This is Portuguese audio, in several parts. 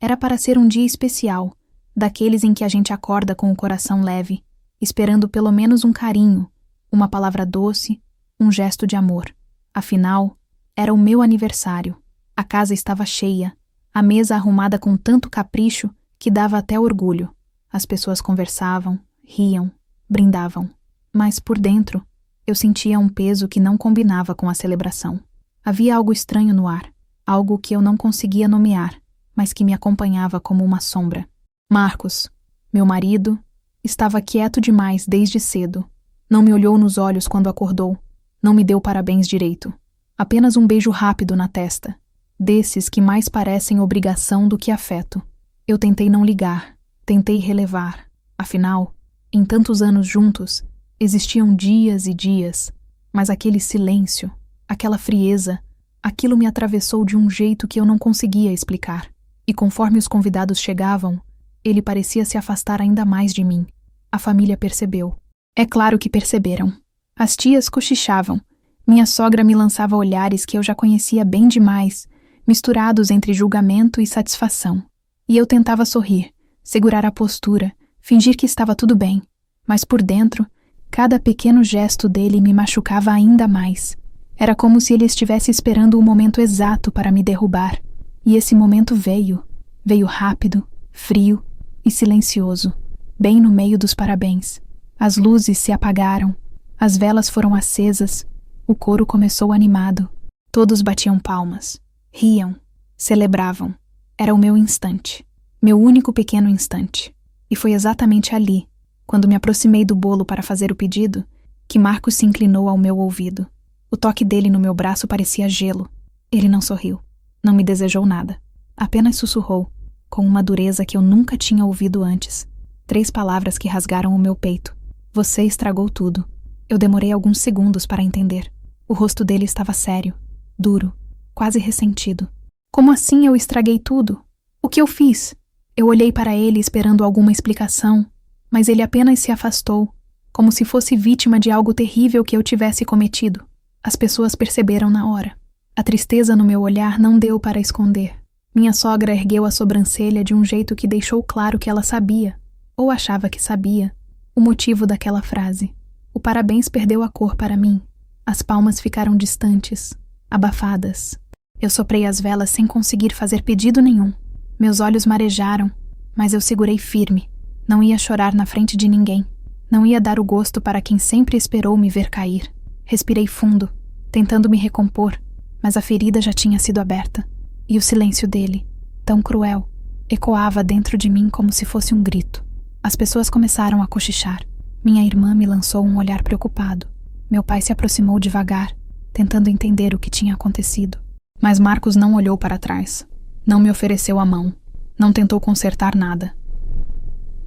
Era para ser um dia especial, daqueles em que a gente acorda com o coração leve, esperando pelo menos um carinho, uma palavra doce, um gesto de amor. Afinal, era o meu aniversário. A casa estava cheia, a mesa arrumada com tanto capricho que dava até orgulho. As pessoas conversavam, riam, brindavam. Mas por dentro, eu sentia um peso que não combinava com a celebração. Havia algo estranho no ar, algo que eu não conseguia nomear, mas que me acompanhava como uma sombra. Marcos, meu marido, estava quieto demais desde cedo. Não me olhou nos olhos quando acordou. Não me deu parabéns direito. Apenas um beijo rápido na testa. Desses que mais parecem obrigação do que afeto. Eu tentei não ligar. Tentei relevar. Afinal, em tantos anos juntos, existiam dias e dias. Mas aquele silêncio, aquela frieza, aquilo me atravessou de um jeito que eu não conseguia explicar. E conforme os convidados chegavam, ele parecia se afastar ainda mais de mim. A família percebeu. É claro que perceberam. As tias cochichavam. Minha sogra me lançava olhares que eu já conhecia bem demais, misturados entre julgamento e satisfação. E eu tentava sorrir, segurar a postura, fingir que estava tudo bem. Mas por dentro, cada pequeno gesto dele me machucava ainda mais. Era como se ele estivesse esperando o momento exato para me derrubar. E esse momento veio. Veio rápido, frio e silencioso, bem no meio dos parabéns. As luzes se apagaram, as velas foram acesas, o coro começou animado. Todos batiam palmas, riam, celebravam. Era o meu instante, meu único pequeno instante. E foi exatamente ali, quando me aproximei do bolo para fazer o pedido, que Marcos se inclinou ao meu ouvido. O toque dele no meu braço parecia gelo. Ele não sorriu, não me desejou nada. Apenas sussurrou, com uma dureza que eu nunca tinha ouvido antes. 3 palavras que rasgaram o meu peito. Você estragou tudo. Eu demorei alguns segundos para entender. O rosto dele estava sério, duro, quase ressentido. Como assim eu estraguei tudo? O que eu fiz? Eu olhei para ele esperando alguma explicação, mas ele apenas se afastou, como se fosse vítima de algo terrível que eu tivesse cometido. As pessoas perceberam na hora. A tristeza no meu olhar não deu para esconder. Minha sogra ergueu a sobrancelha de um jeito que deixou claro que ela sabia, ou achava que sabia, o motivo daquela frase. O parabéns perdeu a cor para mim. As palmas ficaram distantes, abafadas. Eu soprei as velas sem conseguir fazer pedido nenhum. Meus olhos marejaram, mas eu segurei firme. Não ia chorar na frente de ninguém. Não ia dar o gosto para quem sempre esperou me ver cair. Respirei fundo, tentando me recompor, mas a ferida já tinha sido aberta. E o silêncio dele, tão cruel, ecoava dentro de mim como se fosse um grito. As pessoas começaram a cochichar. Minha irmã me lançou um olhar preocupado. Meu pai se aproximou devagar, tentando entender o que tinha acontecido. Mas Marcos não olhou para trás. Não me ofereceu a mão. Não tentou consertar nada.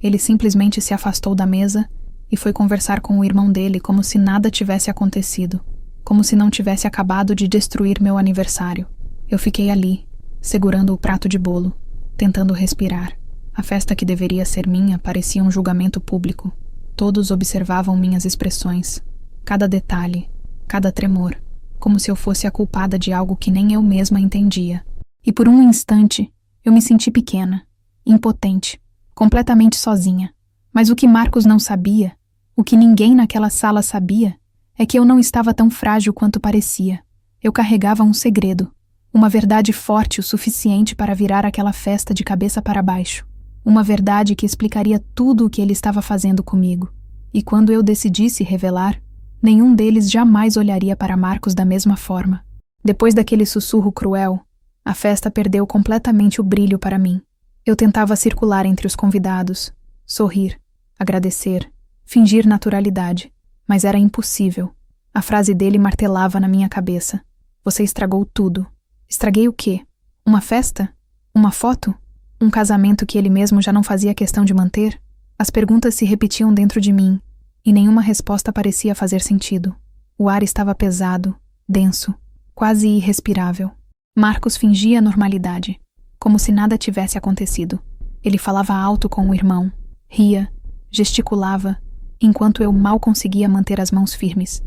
Ele simplesmente se afastou da mesa e foi conversar com o irmão dele como se nada tivesse acontecido. Como se não tivesse acabado de destruir meu aniversário. Eu fiquei ali, segurando o prato de bolo, tentando respirar. A festa que deveria ser minha parecia um julgamento público. Todos observavam minhas expressões, cada detalhe, cada tremor, como se eu fosse a culpada de algo que nem eu mesma entendia. E por um instante, eu me senti pequena, impotente, completamente sozinha. Mas o que Marcos não sabia, o que ninguém naquela sala sabia, é que eu não estava tão frágil quanto parecia. Eu carregava um segredo, uma verdade forte o suficiente para virar aquela festa de cabeça para baixo. Uma verdade que explicaria tudo o que ele estava fazendo comigo. E quando eu decidisse revelar, nenhum deles jamais olharia para Marcos da mesma forma. Depois daquele sussurro cruel, a festa perdeu completamente o brilho para mim. Eu tentava circular entre os convidados, sorrir, agradecer, fingir naturalidade, mas era impossível. A frase dele martelava na minha cabeça. Você estragou tudo. Estraguei o quê? Uma festa? Uma foto? Um casamento que ele mesmo já não fazia questão de manter? As perguntas se repetiam dentro de mim, e nenhuma resposta parecia fazer sentido. O ar estava pesado, denso, quase irrespirável. Marcos fingia normalidade, como se nada tivesse acontecido. Ele falava alto com o irmão, ria, gesticulava, enquanto eu mal conseguia manter as mãos firmes.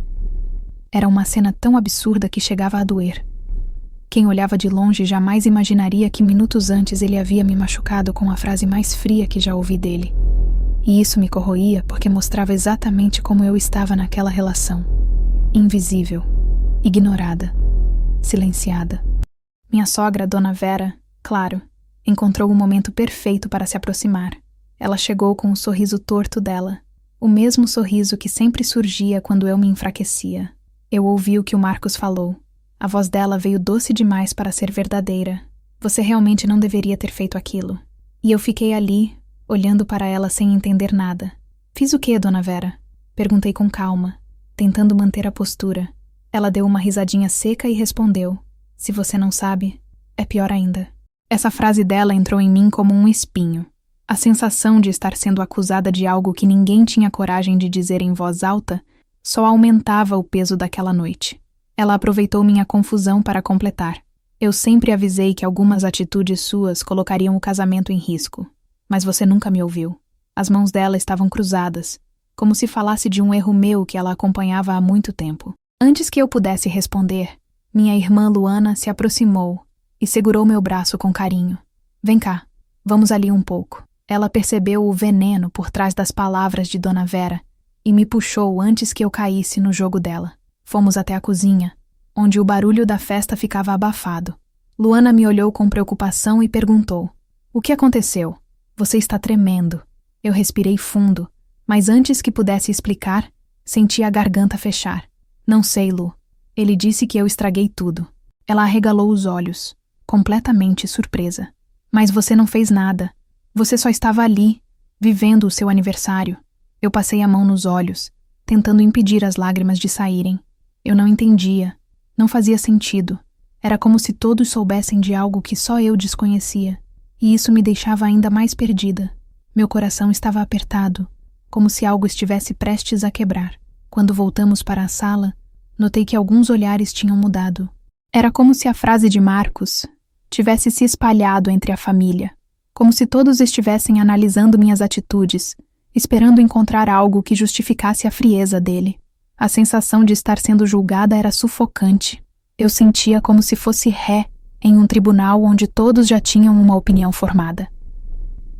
Era uma cena tão absurda que chegava a doer. Quem olhava de longe jamais imaginaria que minutos antes ele havia me machucado com a frase mais fria que já ouvi dele. E isso me corroía porque mostrava exatamente como eu estava naquela relação. Invisível, ignorada, silenciada. Minha sogra, Dona Vera, claro, encontrou o momento perfeito para se aproximar. Ela chegou com o sorriso torto dela, o mesmo sorriso que sempre surgia quando eu me enfraquecia. Eu ouvi o que o Marcos falou. A voz dela veio doce demais para ser verdadeira. Você realmente não deveria ter feito aquilo. E eu fiquei ali, olhando para ela sem entender nada. Fiz o quê, Dona Vera? Perguntei com calma, tentando manter a postura. Ela deu uma risadinha seca e respondeu: se você não sabe, é pior ainda. Essa frase dela entrou em mim como um espinho. A sensação de estar sendo acusada de algo que ninguém tinha coragem de dizer em voz alta só aumentava o peso daquela noite. Ela aproveitou minha confusão para completar. Eu sempre avisei que algumas atitudes suas colocariam o casamento em risco. Mas você nunca me ouviu. As mãos dela estavam cruzadas, como se falasse de um erro meu que ela acompanhava há muito tempo. Antes que eu pudesse responder, minha irmã Luana se aproximou e segurou meu braço com carinho. Vem cá, vamos ali um pouco. Ela percebeu o veneno por trás das palavras de Dona Vera e me puxou antes que eu caísse no jogo dela. Fomos até a cozinha, onde o barulho da festa ficava abafado. Luana me olhou com preocupação e perguntou: o que aconteceu? Você está tremendo. Eu respirei fundo, mas antes que pudesse explicar, senti a garganta fechar. Não sei, Lu. Ele disse que eu estraguei tudo. Ela arregalou os olhos, completamente surpresa. Mas você não fez nada. Você só estava ali, vivendo o seu aniversário. Eu passei a mão nos olhos, tentando impedir as lágrimas de saírem. Eu não entendia. Não fazia sentido. Era como se todos soubessem de algo que só eu desconhecia. E isso me deixava ainda mais perdida. Meu coração estava apertado, como se algo estivesse prestes a quebrar. Quando voltamos para a sala, notei que alguns olhares tinham mudado. Era como se a frase de Marcos tivesse se espalhado entre a família, como se todos estivessem analisando minhas atitudes, esperando encontrar algo que justificasse a frieza dele. A sensação de estar sendo julgada era sufocante. Eu sentia como se fosse ré em um tribunal onde todos já tinham uma opinião formada.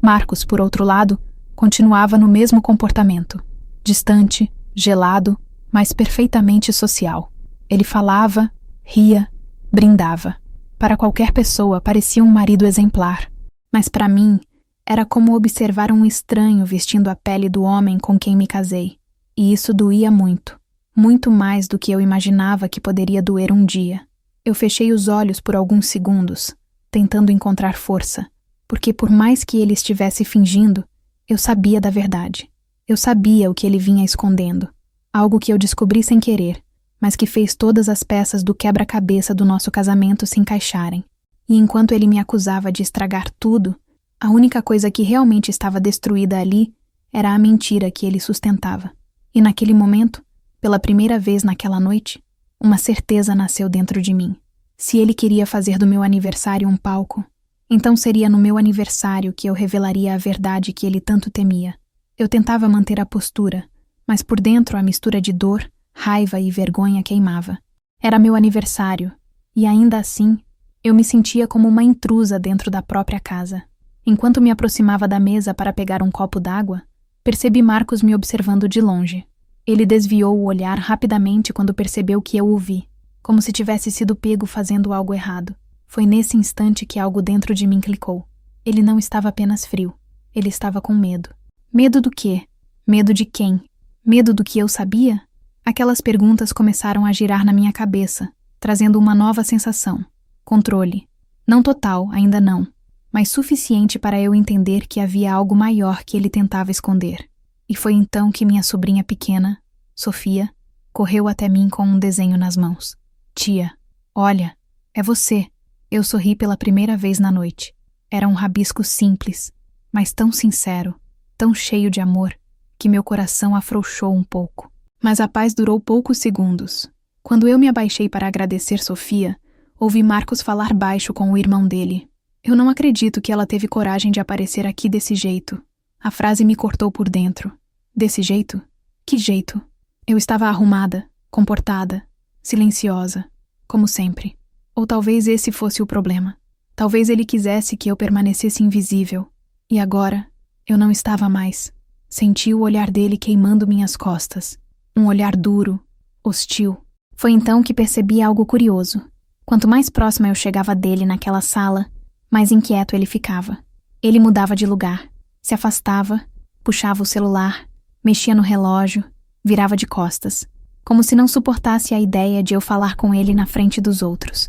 Marcos, por outro lado, continuava no mesmo comportamento, distante, gelado, mas perfeitamente social. Ele falava, ria, brindava. Para qualquer pessoa parecia um marido exemplar, mas para mim era como observar um estranho vestindo a pele do homem com quem me casei. E isso doía muito, muito mais do que eu imaginava que poderia doer um dia. Eu fechei os olhos por alguns segundos, tentando encontrar força, porque por mais que ele estivesse fingindo, eu sabia da verdade. Eu sabia o que ele vinha escondendo, algo que eu descobri sem querer, mas que fez todas as peças do quebra-cabeça do nosso casamento se encaixarem. E enquanto ele me acusava de estragar tudo, a única coisa que realmente estava destruída ali era a mentira que ele sustentava. E naquele momento, pela primeira vez naquela noite, uma certeza nasceu dentro de mim. Se ele queria fazer do meu aniversário um palco, então seria no meu aniversário que eu revelaria a verdade que ele tanto temia. Eu tentava manter a postura, mas por dentro a mistura de dor, raiva e vergonha queimava. Era meu aniversário, e ainda assim, eu me sentia como uma intrusa dentro da própria casa. Enquanto me aproximava da mesa para pegar um copo d'água, percebi Marcos me observando de longe. Ele desviou o olhar rapidamente quando percebeu que eu o vi, como se tivesse sido pego fazendo algo errado. Foi nesse instante que algo dentro de mim clicou. Ele não estava apenas frio, ele estava com medo. Medo do quê? Medo de quem? Medo do que eu sabia? Aquelas perguntas começaram a girar na minha cabeça, trazendo uma nova sensação. Controle. Não total, ainda não, mas suficiente para eu entender que havia algo maior que ele tentava esconder. E foi então que minha sobrinha pequena, Sofia, correu até mim com um desenho nas mãos. Tia, olha, é você. Eu sorri pela primeira vez na noite. Era um rabisco simples, mas tão sincero, tão cheio de amor, que meu coração afrouxou um pouco. Mas a paz durou poucos segundos. Quando eu me abaixei para agradecer Sofia, ouvi Marcos falar baixo com o irmão dele. Eu não acredito que ela teve coragem de aparecer aqui desse jeito. A frase me cortou por dentro. Desse jeito? Que jeito? Eu estava arrumada, comportada, silenciosa, como sempre. Ou talvez esse fosse o problema. Talvez ele quisesse que eu permanecesse invisível. E agora, eu não estava mais. Senti o olhar dele queimando minhas costas. Um olhar duro, hostil. Foi então que percebi algo curioso. Quanto mais próxima eu chegava dele naquela sala, mais inquieto ele ficava. Ele mudava de lugar, se afastava, puxava o celular, mexia no relógio, virava de costas, como se não suportasse a ideia de eu falar com ele na frente dos outros,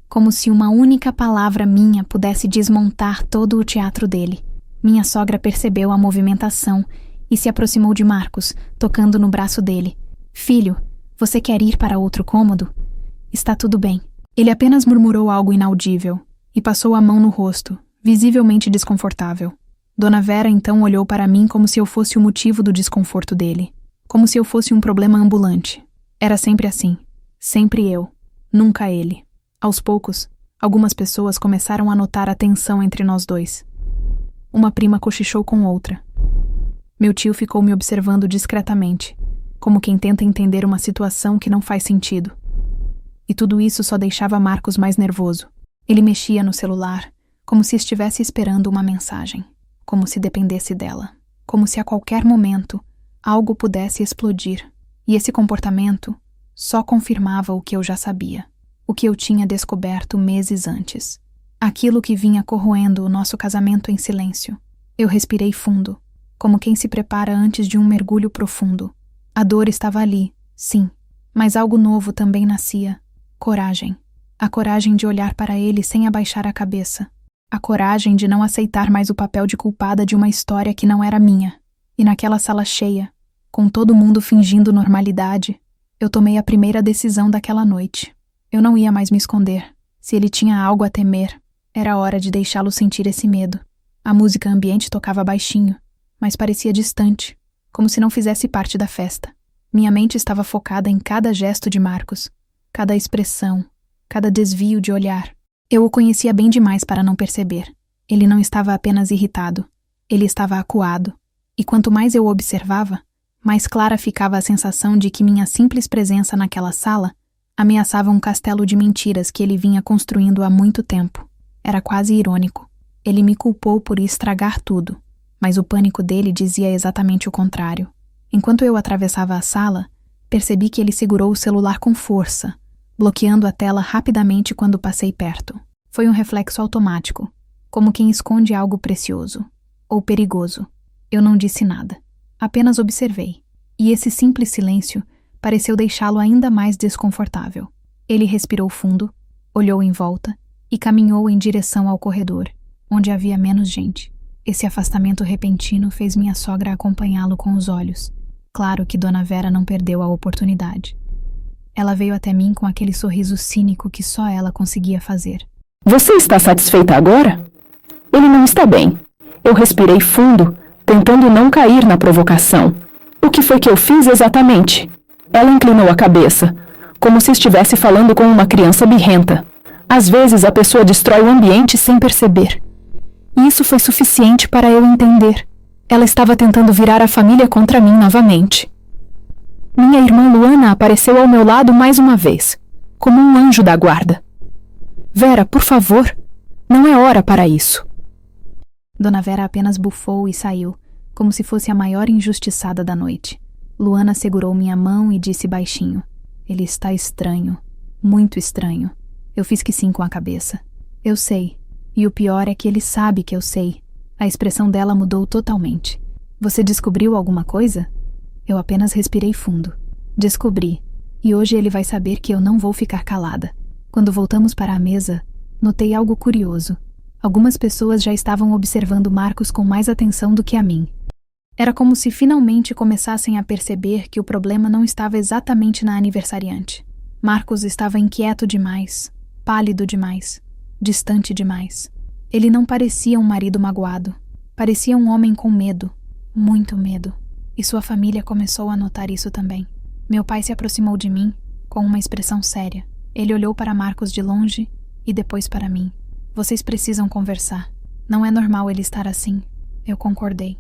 como se uma única palavra minha pudesse desmontar todo o teatro dele. Minha sogra percebeu a movimentação e se aproximou de Marcos, tocando no braço dele. Filho, você quer ir para outro cômodo? Está tudo bem. Ele apenas murmurou algo inaudível e passou a mão no rosto, visivelmente desconfortável. Dona Vera então olhou para mim como se eu fosse o motivo do desconforto dele, como se eu fosse um problema ambulante. Era sempre assim, sempre eu, nunca ele. Aos poucos, algumas pessoas começaram a notar a tensão entre nós dois. Uma prima cochichou com outra. Meu tio ficou me observando discretamente, como quem tenta entender uma situação que não faz sentido. E tudo isso só deixava Marcos mais nervoso. Ele mexia no celular, como se estivesse esperando uma mensagem, como se dependesse dela, como se a qualquer momento algo pudesse explodir. E esse comportamento só confirmava o que eu já sabia, o que eu tinha descoberto meses antes. Aquilo que vinha corroendo o nosso casamento em silêncio. Eu respirei fundo, como quem se prepara antes de um mergulho profundo. A dor estava ali, sim, mas algo novo também nascia. Coragem. A coragem de olhar para ele sem abaixar a cabeça. A coragem de não aceitar mais o papel de culpada de uma história que não era minha. E naquela sala cheia, com todo mundo fingindo normalidade, eu tomei a primeira decisão daquela noite. Eu não ia mais me esconder. Se ele tinha algo a temer, era hora de deixá-lo sentir esse medo. A música ambiente tocava baixinho, mas parecia distante, como se não fizesse parte da festa. Minha mente estava focada em cada gesto de Marcos, cada expressão, cada desvio de olhar. Eu o conhecia bem demais para não perceber. Ele não estava apenas irritado, ele estava acuado. E quanto mais eu o observava, mais clara ficava a sensação de que minha simples presença naquela sala ameaçava um castelo de mentiras que ele vinha construindo há muito tempo. Era quase irônico. Ele me culpou por estragar tudo, mas o pânico dele dizia exatamente o contrário. Enquanto eu atravessava a sala, percebi que ele segurou o celular com força, bloqueando a tela rapidamente quando passei perto. Foi um reflexo automático, como quem esconde algo precioso, ou perigoso. Eu não disse nada, apenas observei, e esse simples silêncio pareceu deixá-lo ainda mais desconfortável. Ele respirou fundo, olhou em volta e caminhou em direção ao corredor, onde havia menos gente. Esse afastamento repentino fez minha sogra acompanhá-lo com os olhos. Claro que Dona Vera não perdeu a oportunidade. Ela veio até mim com aquele sorriso cínico que só ela conseguia fazer. Você está satisfeita agora? Ele não está bem. Eu respirei fundo, tentando não cair na provocação. O que foi que eu fiz exatamente? Ela inclinou a cabeça, como se estivesse falando com uma criança birrenta. Às vezes a pessoa destrói o ambiente sem perceber. E isso foi suficiente para eu entender. Ela estava tentando virar a família contra mim novamente. Minha irmã Luana apareceu ao meu lado mais uma vez, como um anjo da guarda. Vera, por favor, não é hora para isso. Dona Vera apenas bufou e saiu, como se fosse a maior injustiçada da noite. Luana segurou minha mão e disse baixinho: Ele está estranho, muito estranho. Eu fiz que sim com a cabeça. Eu sei. E o pior é que ele sabe que eu sei. A expressão dela mudou totalmente. Você descobriu alguma coisa? Eu apenas respirei fundo. Descobri. E hoje ele vai saber que eu não vou ficar calada. Quando voltamos para a mesa, notei algo curioso. Algumas pessoas já estavam observando Marcos com mais atenção do que a mim. Era como se finalmente começassem a perceber que o problema não estava exatamente na aniversariante. Marcos estava inquieto demais, pálido demais, distante demais. Ele não parecia um marido magoado. Parecia um homem com medo, muito medo. E sua família começou a notar isso também. Meu pai se aproximou de mim, com uma expressão séria. Ele olhou para Marcos de longe e depois para mim. Vocês precisam conversar. Não é normal ele estar assim. Eu concordei.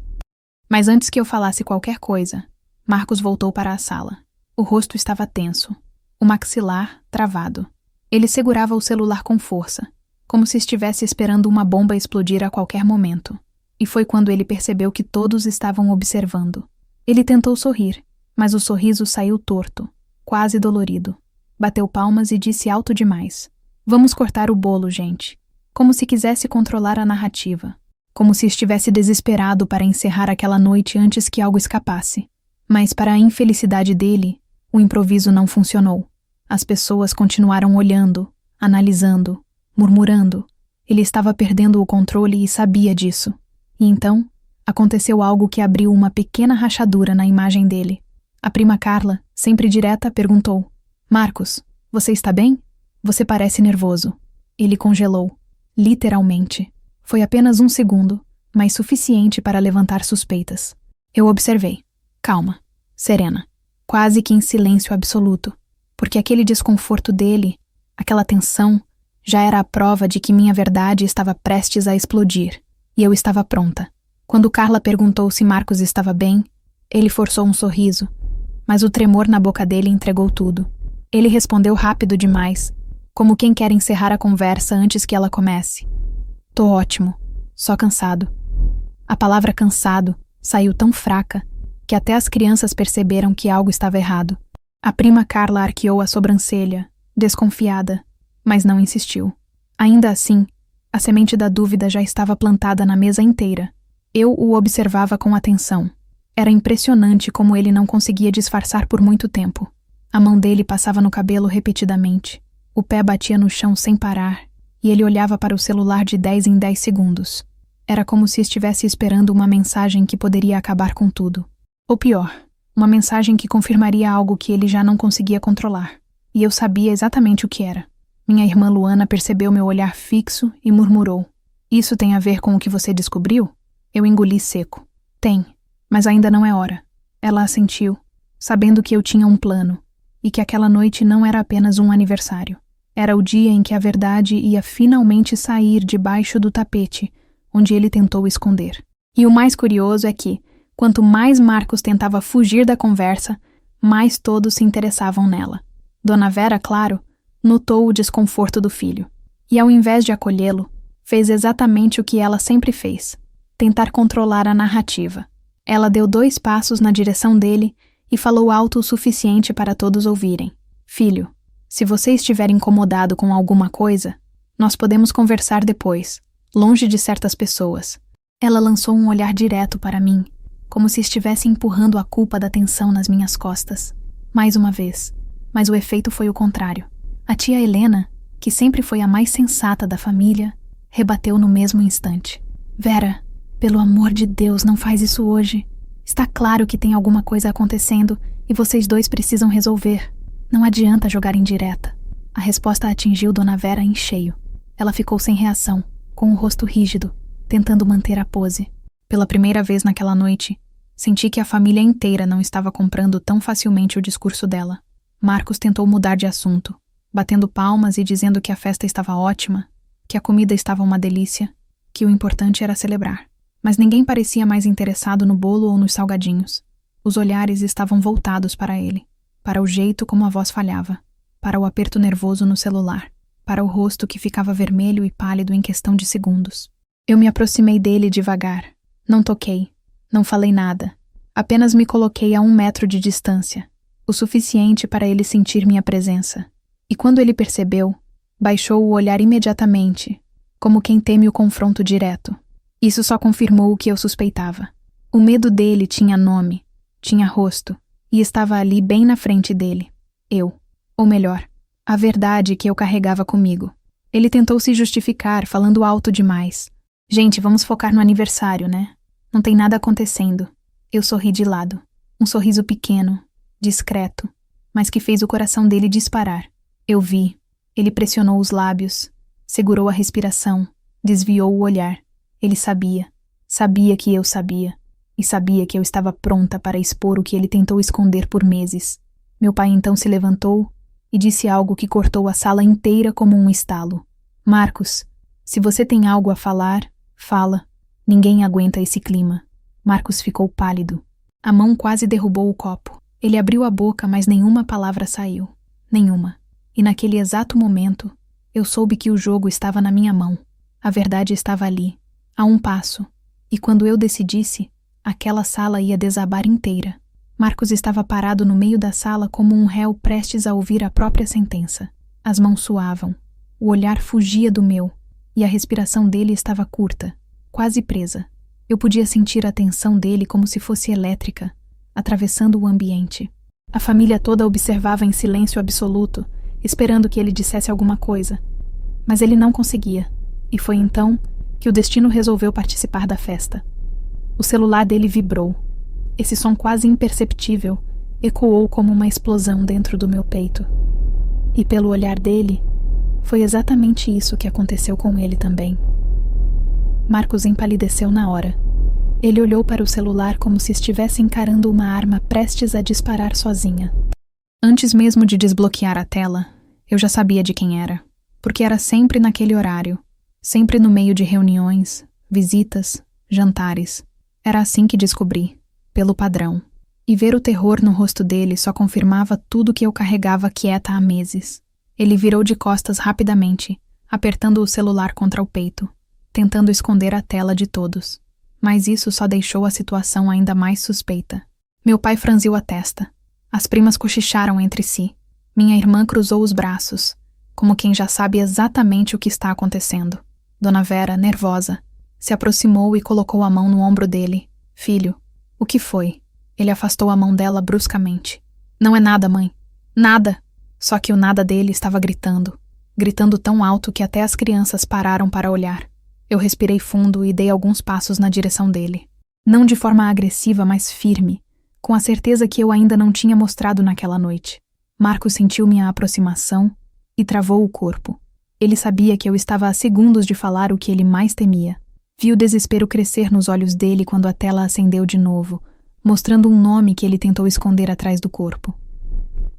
Mas antes que eu falasse qualquer coisa, Marcos voltou para a sala. O rosto estava tenso, o maxilar travado. Ele segurava o celular com força, como se estivesse esperando uma bomba explodir a qualquer momento. E foi quando ele percebeu que todos estavam observando. Ele tentou sorrir, mas o sorriso saiu torto, quase dolorido. Bateu palmas e disse alto demais: "Vamos cortar o bolo, gente." Como se quisesse controlar a narrativa. Como se estivesse desesperado para encerrar aquela noite antes que algo escapasse. Mas, para a infelicidade dele, o improviso não funcionou. As pessoas continuaram olhando, analisando, murmurando. Ele estava perdendo o controle e sabia disso. E então, aconteceu algo que abriu uma pequena rachadura na imagem dele. A prima Carla, sempre direta, perguntou: "Marcos, você está bem? Você parece nervoso." Ele congelou. Literalmente. Foi apenas um segundo, mas suficiente para levantar suspeitas. Eu observei. Calma, serena, quase que em silêncio absoluto, porque aquele desconforto dele, aquela tensão, já era a prova de que minha verdade estava prestes a explodir, e eu estava pronta. Quando Carla perguntou se Marcos estava bem, ele forçou um sorriso, mas o tremor na boca dele entregou tudo. Ele respondeu rápido demais, como quem quer encerrar a conversa antes que ela comece. "Tô ótimo, só cansado." A palavra cansado saiu tão fraca que até as crianças perceberam que algo estava errado. A prima Carla arqueou a sobrancelha, desconfiada, mas não insistiu. Ainda assim, a semente da dúvida já estava plantada na mesa inteira. Eu o observava com atenção. Era impressionante como ele não conseguia disfarçar por muito tempo. A mão dele passava no cabelo repetidamente. O pé batia no chão sem parar, e ele olhava para o celular de 10 em 10 segundos. Era como se estivesse esperando uma mensagem que poderia acabar com tudo. Ou pior, uma mensagem que confirmaria algo que ele já não conseguia controlar. E eu sabia exatamente o que era. Minha irmã Luana percebeu meu olhar fixo e murmurou: "Isso tem a ver com o que você descobriu?" Eu engoli seco. "Tem, mas ainda não é hora." Ela assentiu, sabendo que eu tinha um plano, e que aquela noite não era apenas um aniversário. Era o dia em que a verdade ia finalmente sair debaixo do tapete, onde ele tentou esconder. E o mais curioso é que, quanto mais Marcos tentava fugir da conversa, mais todos se interessavam nela. Dona Vera, claro, notou o desconforto do filho. E ao invés de acolhê-lo, fez exatamente o que ela sempre fez: tentar controlar a narrativa. Ela deu 2 passos na direção dele e falou alto o suficiente para todos ouvirem: "Filho, se você estiver incomodado com alguma coisa, nós podemos conversar depois, longe de certas pessoas." Ela lançou um olhar direto para mim, como se estivesse empurrando a culpa da tensão nas minhas costas. Mais uma vez, mas o efeito foi o contrário. A tia Helena, que sempre foi a mais sensata da família, rebateu no mesmo instante: "Vera, pelo amor de Deus, não faz isso hoje. Está claro que tem alguma coisa acontecendo e vocês dois precisam resolver. Não adianta jogar indireta." A resposta atingiu Dona Vera em cheio. Ela ficou sem reação, com o rosto rígido, tentando manter a pose. Pela primeira vez naquela noite, senti que a família inteira não estava comprando tão facilmente o discurso dela. Marcos tentou mudar de assunto, batendo palmas e dizendo que a festa estava ótima, que a comida estava uma delícia, que o importante era celebrar. Mas ninguém parecia mais interessado no bolo ou nos salgadinhos. Os olhares estavam voltados para ele, para o jeito como a voz falhava, para o aperto nervoso no celular, para o rosto que ficava vermelho e pálido em questão de segundos. Eu me aproximei dele devagar. Não toquei, não falei nada. Apenas me coloquei a 1 metro de distância, o suficiente para ele sentir minha presença. E quando ele percebeu, baixou o olhar imediatamente, como quem teme o confronto direto. Isso só confirmou o que eu suspeitava. O medo dele tinha nome, tinha rosto, e estava ali bem na frente dele. Eu, ou melhor, a verdade que eu carregava comigo. Ele tentou se justificar, falando alto demais. "Gente, vamos focar no aniversário, né? Não tem nada acontecendo." Eu sorri de lado. Um sorriso pequeno, discreto, mas que fez o coração dele disparar. Eu vi. Ele pressionou os lábios, segurou a respiração, desviou o olhar. Ele sabia que eu sabia, e sabia que eu estava pronta para expor o que ele tentou esconder por meses. Meu pai então se levantou e disse algo que cortou a sala inteira como um estalo. "Marcos, se você tem algo a falar, fala. Ninguém aguenta esse clima." Marcos ficou pálido. A mão quase derrubou o copo. Ele abriu a boca, mas nenhuma palavra saiu. Nenhuma. E naquele exato momento, eu soube que o jogo estava na minha mão. A verdade estava ali, a um passo. E quando eu decidisse, aquela sala ia desabar inteira. Marcos estava parado no meio da sala como um réu prestes a ouvir a própria sentença. As mãos suavam, o olhar fugia do meu, e a respiração dele estava curta, quase presa. Eu podia sentir a tensão dele como se fosse elétrica, atravessando o ambiente. A família toda observava em silêncio absoluto, esperando que ele dissesse alguma coisa. Mas ele não conseguia, e foi então que o destino resolveu participar da festa. O celular dele vibrou. Esse som quase imperceptível ecoou como uma explosão dentro do meu peito. E pelo olhar dele, foi exatamente isso que aconteceu com ele também. Marcos empalideceu na hora. Ele olhou para o celular como se estivesse encarando uma arma prestes a disparar sozinha. Antes mesmo de desbloquear a tela, eu já sabia de quem era, porque era sempre naquele horário, sempre no meio de reuniões, visitas, jantares. Era assim que descobri, pelo padrão. E ver o terror no rosto dele só confirmava tudo que eu carregava quieta há meses. Ele virou de costas rapidamente, apertando o celular contra o peito, tentando esconder a tela de todos. Mas isso só deixou a situação ainda mais suspeita. Meu pai franziu a testa. As primas cochicharam entre si. Minha irmã cruzou os braços, como quem já sabe exatamente o que está acontecendo. Dona Vera, nervosa, se aproximou e colocou a mão no ombro dele. Filho, o que foi? Ele afastou a mão dela bruscamente. Não é nada, mãe. Nada. Só que o nada dele estava gritando. Gritando tão alto que até as crianças pararam para olhar. Eu respirei fundo e dei alguns passos na direção dele. Não de forma agressiva, mas firme, com a certeza que eu ainda não tinha mostrado naquela noite. Marcos sentiu minha aproximação e travou o corpo. Ele sabia que eu estava a segundos de falar o que ele mais temia. Vi o desespero crescer nos olhos dele quando a tela acendeu de novo, mostrando um nome que ele tentou esconder atrás do corpo.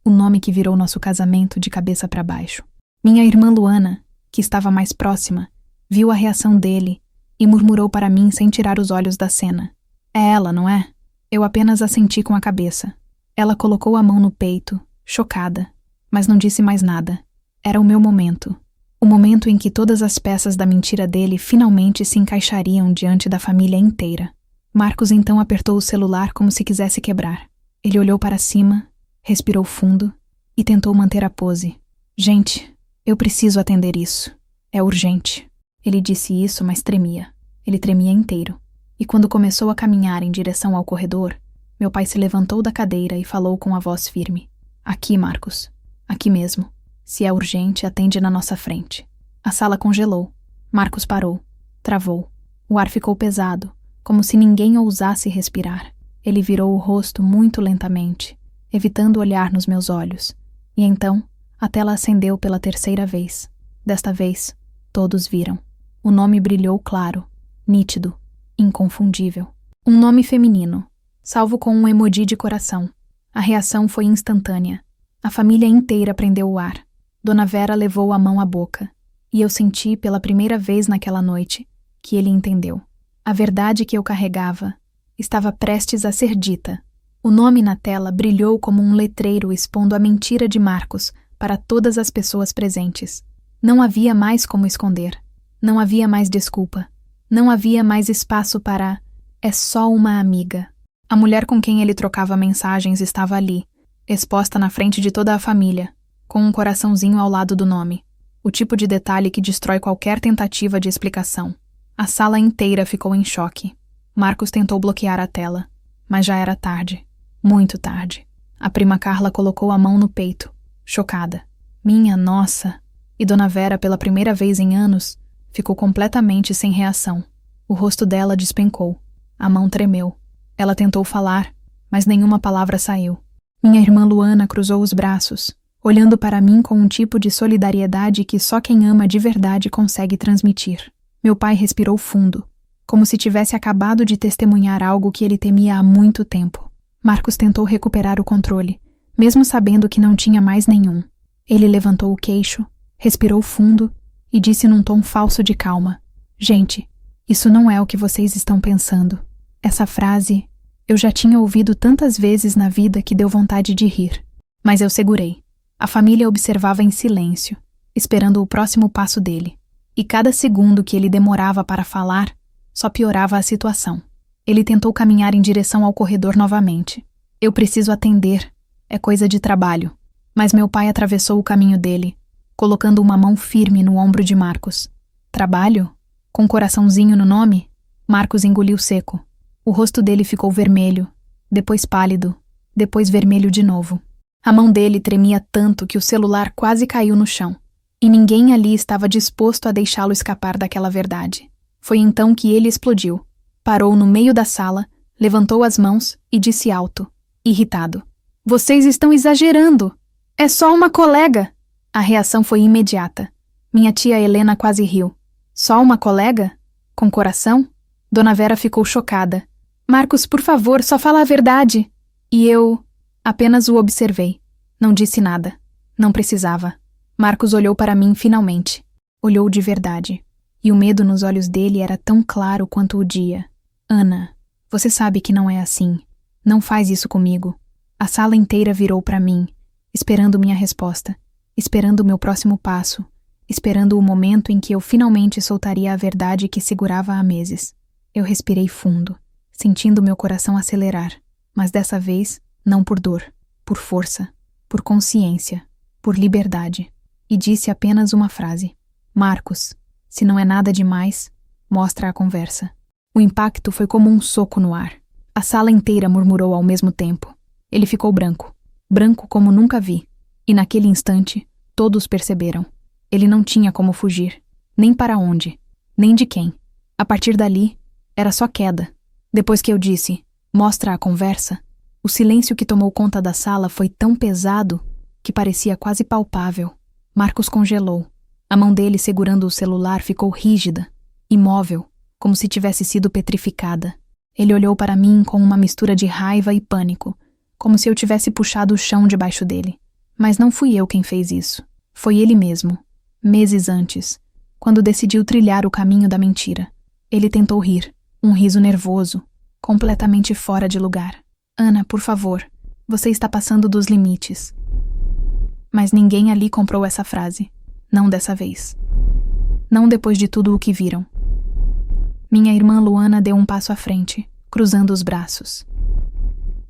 O nome que virou nosso casamento de cabeça para baixo. Minha irmã Luana, que estava mais próxima, viu a reação dele e murmurou para mim sem tirar os olhos da cena. É ela, não é? Eu apenas assenti com a cabeça. Ela colocou a mão no peito, chocada, mas não disse mais nada. Era o meu momento. O momento em que todas as peças da mentira dele finalmente se encaixariam diante da família inteira. Marcos então apertou o celular como se quisesse quebrar. Ele olhou para cima, respirou fundo e tentou manter a pose. Gente, eu preciso atender isso. É urgente. Ele disse isso, mas tremia. Ele tremia inteiro. E quando começou a caminhar em direção ao corredor, meu pai se levantou da cadeira e falou com a voz firme. Aqui, Marcos. Aqui mesmo. Se é urgente, atende na nossa frente. A sala congelou. Marcos parou. Travou. O ar ficou pesado, como se ninguém ousasse respirar. Ele virou o rosto muito lentamente, evitando olhar nos meus olhos. E então, a tela acendeu pela terceira vez. Desta vez, todos viram. O nome brilhou claro, nítido, inconfundível. Um nome feminino, salvo com um emoji de coração. A reação foi instantânea. A família inteira prendeu o ar. Dona Vera levou a mão à boca. E eu senti, pela primeira vez naquela noite, que ele entendeu. A verdade que eu carregava estava prestes a ser dita. O nome na tela brilhou como um letreiro expondo a mentira de Marcos para todas as pessoas presentes. Não havia mais como esconder. Não havia mais desculpa. Não havia mais espaço para "é só uma amiga". A mulher com quem ele trocava mensagens estava ali, exposta na frente de toda a família, com um coraçãozinho ao lado do nome. O tipo de detalhe que destrói qualquer tentativa de explicação. A sala inteira ficou em choque. Marcos tentou bloquear a tela, mas já era tarde. Muito tarde. A prima Carla colocou a mão no peito, chocada. Minha nossa! E Dona Vera, pela primeira vez em anos, ficou completamente sem reação. O rosto dela despencou. A mão tremeu. Ela tentou falar, mas nenhuma palavra saiu. Minha irmã Luana cruzou os braços, olhando para mim com um tipo de solidariedade que só quem ama de verdade consegue transmitir. Meu pai respirou fundo, como se tivesse acabado de testemunhar algo que ele temia há muito tempo. Marcos tentou recuperar o controle, mesmo sabendo que não tinha mais nenhum. Ele levantou o queixo, respirou fundo e disse num tom falso de calma: Gente, isso não é o que vocês estão pensando. Essa frase eu já tinha ouvido tantas vezes na vida que deu vontade de rir. Mas eu segurei. A família observava em silêncio, esperando o próximo passo dele. E cada segundo que ele demorava para falar, só piorava a situação. Ele tentou caminhar em direção ao corredor novamente. Eu preciso atender, é coisa de trabalho. Mas meu pai atravessou o caminho dele, colocando uma mão firme no ombro de Marcos. Trabalho? Com coraçãozinho no nome? Marcos engoliu seco. O rosto dele ficou vermelho, depois pálido, depois vermelho de novo. A mão dele tremia tanto que o celular quase caiu no chão. E ninguém ali estava disposto a deixá-lo escapar daquela verdade. Foi então que ele explodiu. Parou no meio da sala, levantou as mãos e disse alto, irritado: "Vocês estão exagerando! É só uma colega!" A reação foi imediata. Minha tia Helena quase riu. "Só uma colega? Com coração?" Dona Vera ficou chocada. "Marcos, por favor, só fala a verdade." E eu apenas o observei. Não disse nada. Não precisava. Marcos olhou para mim finalmente. Olhou de verdade. E o medo nos olhos dele era tão claro quanto o dia. "Ana, você sabe que não é assim. Não faz isso comigo." A sala inteira virou para mim, esperando minha resposta, esperando o meu próximo passo, esperando o momento em que eu finalmente soltaria a verdade que segurava há meses. Eu respirei fundo, sentindo meu coração acelerar, mas dessa vez não por dor, por força, por consciência, por liberdade. E disse apenas uma frase: "Marcos, se não é nada demais, mostra a conversa." O impacto foi como um soco no ar. A sala inteira murmurou ao mesmo tempo. Ele ficou branco, branco como nunca vi. E naquele instante, todos perceberam. Ele não tinha como fugir, nem para onde, nem de quem. A partir dali, era só queda. Depois que eu disse, "Mostra a conversa", o silêncio que tomou conta da sala foi tão pesado que parecia quase palpável. Marcos congelou. A mão dele segurando o celular ficou rígida, imóvel, como se tivesse sido petrificada. Ele olhou para mim com uma mistura de raiva e pânico, como se eu tivesse puxado o chão debaixo dele. Mas não fui eu quem fez isso. Foi ele mesmo, meses antes, quando decidiu trilhar o caminho da mentira. Ele tentou rir, um riso nervoso, completamente fora de lugar. "Ana, por favor, você está passando dos limites." Mas ninguém ali comprou essa frase. Não dessa vez. Não depois de tudo o que viram. Minha irmã Luana deu um passo à frente, cruzando os braços.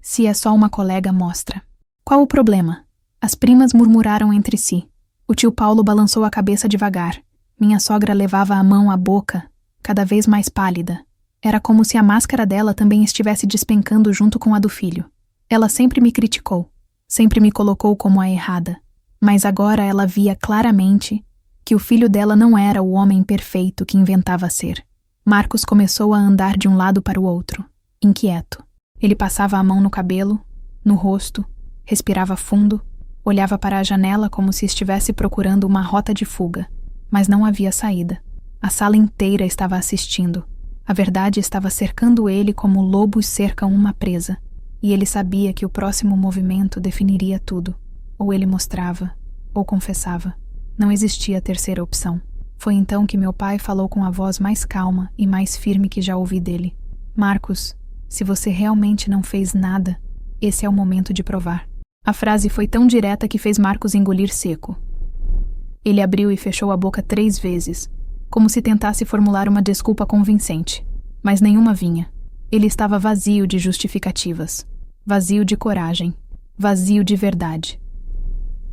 "Se é só uma colega, mostra." "Qual o problema?" As primas murmuraram entre si. O tio Paulo balançou a cabeça devagar. Minha sogra levava a mão à boca, cada vez mais pálida. Era como se a máscara dela também estivesse despencando junto com a do filho. Ela sempre me criticou, sempre me colocou como a errada. Mas agora ela via claramente que o filho dela não era o homem perfeito que inventava ser. Marcos começou a andar de um lado para o outro, inquieto. Ele passava a mão no cabelo, no rosto, respirava fundo, olhava para a janela como se estivesse procurando uma rota de fuga. Mas não havia saída. A sala inteira estava assistindo. A verdade estava cercando ele como lobos cercam uma presa. E ele sabia que o próximo movimento definiria tudo. Ou ele mostrava, ou confessava. Não existia terceira opção. Foi então que meu pai falou com a voz mais calma e mais firme que já ouvi dele. "Marcos, se você realmente não fez nada, esse é o momento de provar." A frase foi tão direta que fez Marcos engolir seco. Ele abriu e fechou a boca 3 vezes, como se tentasse formular uma desculpa convincente. Mas nenhuma vinha. Ele estava vazio de justificativas, vazio de coragem, vazio de verdade.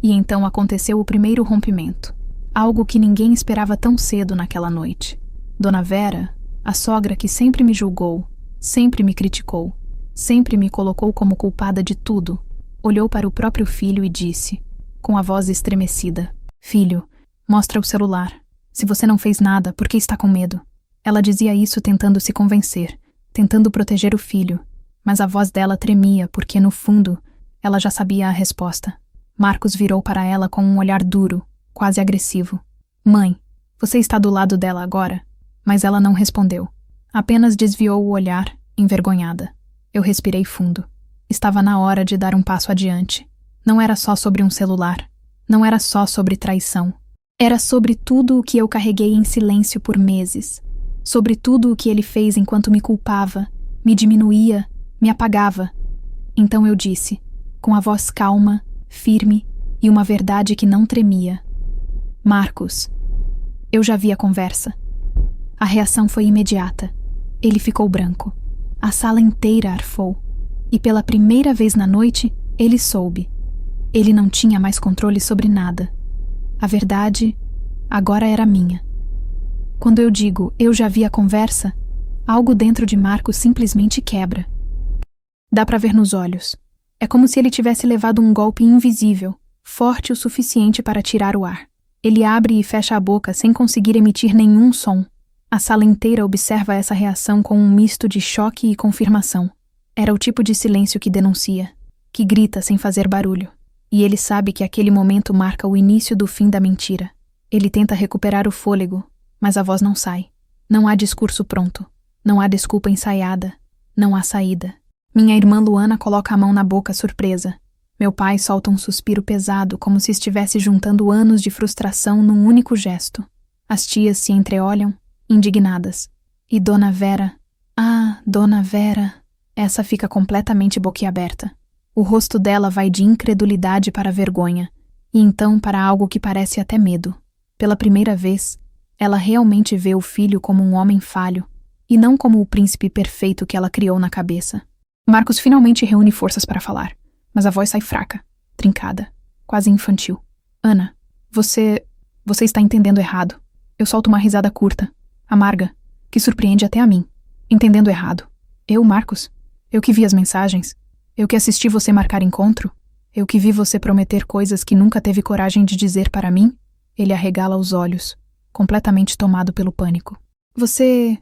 E então aconteceu o primeiro rompimento. Algo que ninguém esperava tão cedo naquela noite. Dona Vera, a sogra que sempre me julgou, sempre me criticou, sempre me colocou como culpada de tudo, olhou para o próprio filho e disse, com a voz estremecida: "Filho, mostra o celular. Se você não fez nada, por que está com medo?" Ela dizia isso tentando se convencer, tentando proteger o filho, mas a voz dela tremia porque, no fundo, ela já sabia a resposta. Marcos virou para ela com um olhar duro, quase agressivo. "Mãe, você está do lado dela agora?" Mas ela não respondeu. Apenas desviou o olhar, envergonhada. Eu respirei fundo. Estava na hora de dar um passo adiante. Não era só sobre um celular. Não era só sobre traição. Era sobre tudo o que eu carreguei em silêncio por meses. Sobre tudo o que ele fez enquanto me culpava, me diminuía, me apagava. Então eu disse, com a voz calma, firme, e uma verdade que não tremia. Marcos. Eu já vi a conversa. A reação foi imediata. Ele ficou branco. A sala inteira arfou. E pela primeira vez na noite, ele soube. Ele não tinha mais controle sobre nada. A verdade agora era minha. Quando eu digo eu já vi a conversa, algo dentro de Marcos simplesmente quebra. Dá pra ver nos olhos. É como se ele tivesse levado um golpe invisível, forte o suficiente para tirar o ar. Ele abre e fecha a boca sem conseguir emitir nenhum som. A sala inteira observa essa reação com um misto de choque e confirmação. Era o tipo de silêncio que denuncia, que grita sem fazer barulho. E ele sabe que aquele momento marca o início do fim da mentira. Ele tenta recuperar o fôlego, mas a voz não sai. Não há discurso pronto. Não há desculpa ensaiada. Não há saída. Minha irmã Luana coloca a mão na boca, surpresa. Meu pai solta um suspiro pesado, como se estivesse juntando anos de frustração num único gesto. As tias se entreolham, indignadas. E Dona Vera... Ah, Dona Vera... Essa fica completamente boquiaberta. O rosto dela vai de incredulidade para vergonha, e então para algo que parece até medo. Pela primeira vez, ela realmente vê o filho como um homem falho, e não como o príncipe perfeito que ela criou na cabeça. Marcos finalmente reúne forças para falar, mas a voz sai fraca, trincada, quase infantil. Ana, você está entendendo errado. Eu solto uma risada curta, amarga, que surpreende até a mim. Entendendo errado. Eu, Marcos? Eu que vi as mensagens? Eu que assisti você marcar encontro? Eu que vi você prometer coisas que nunca teve coragem de dizer para mim? Ele arregala os olhos, completamente tomado pelo pânico. Você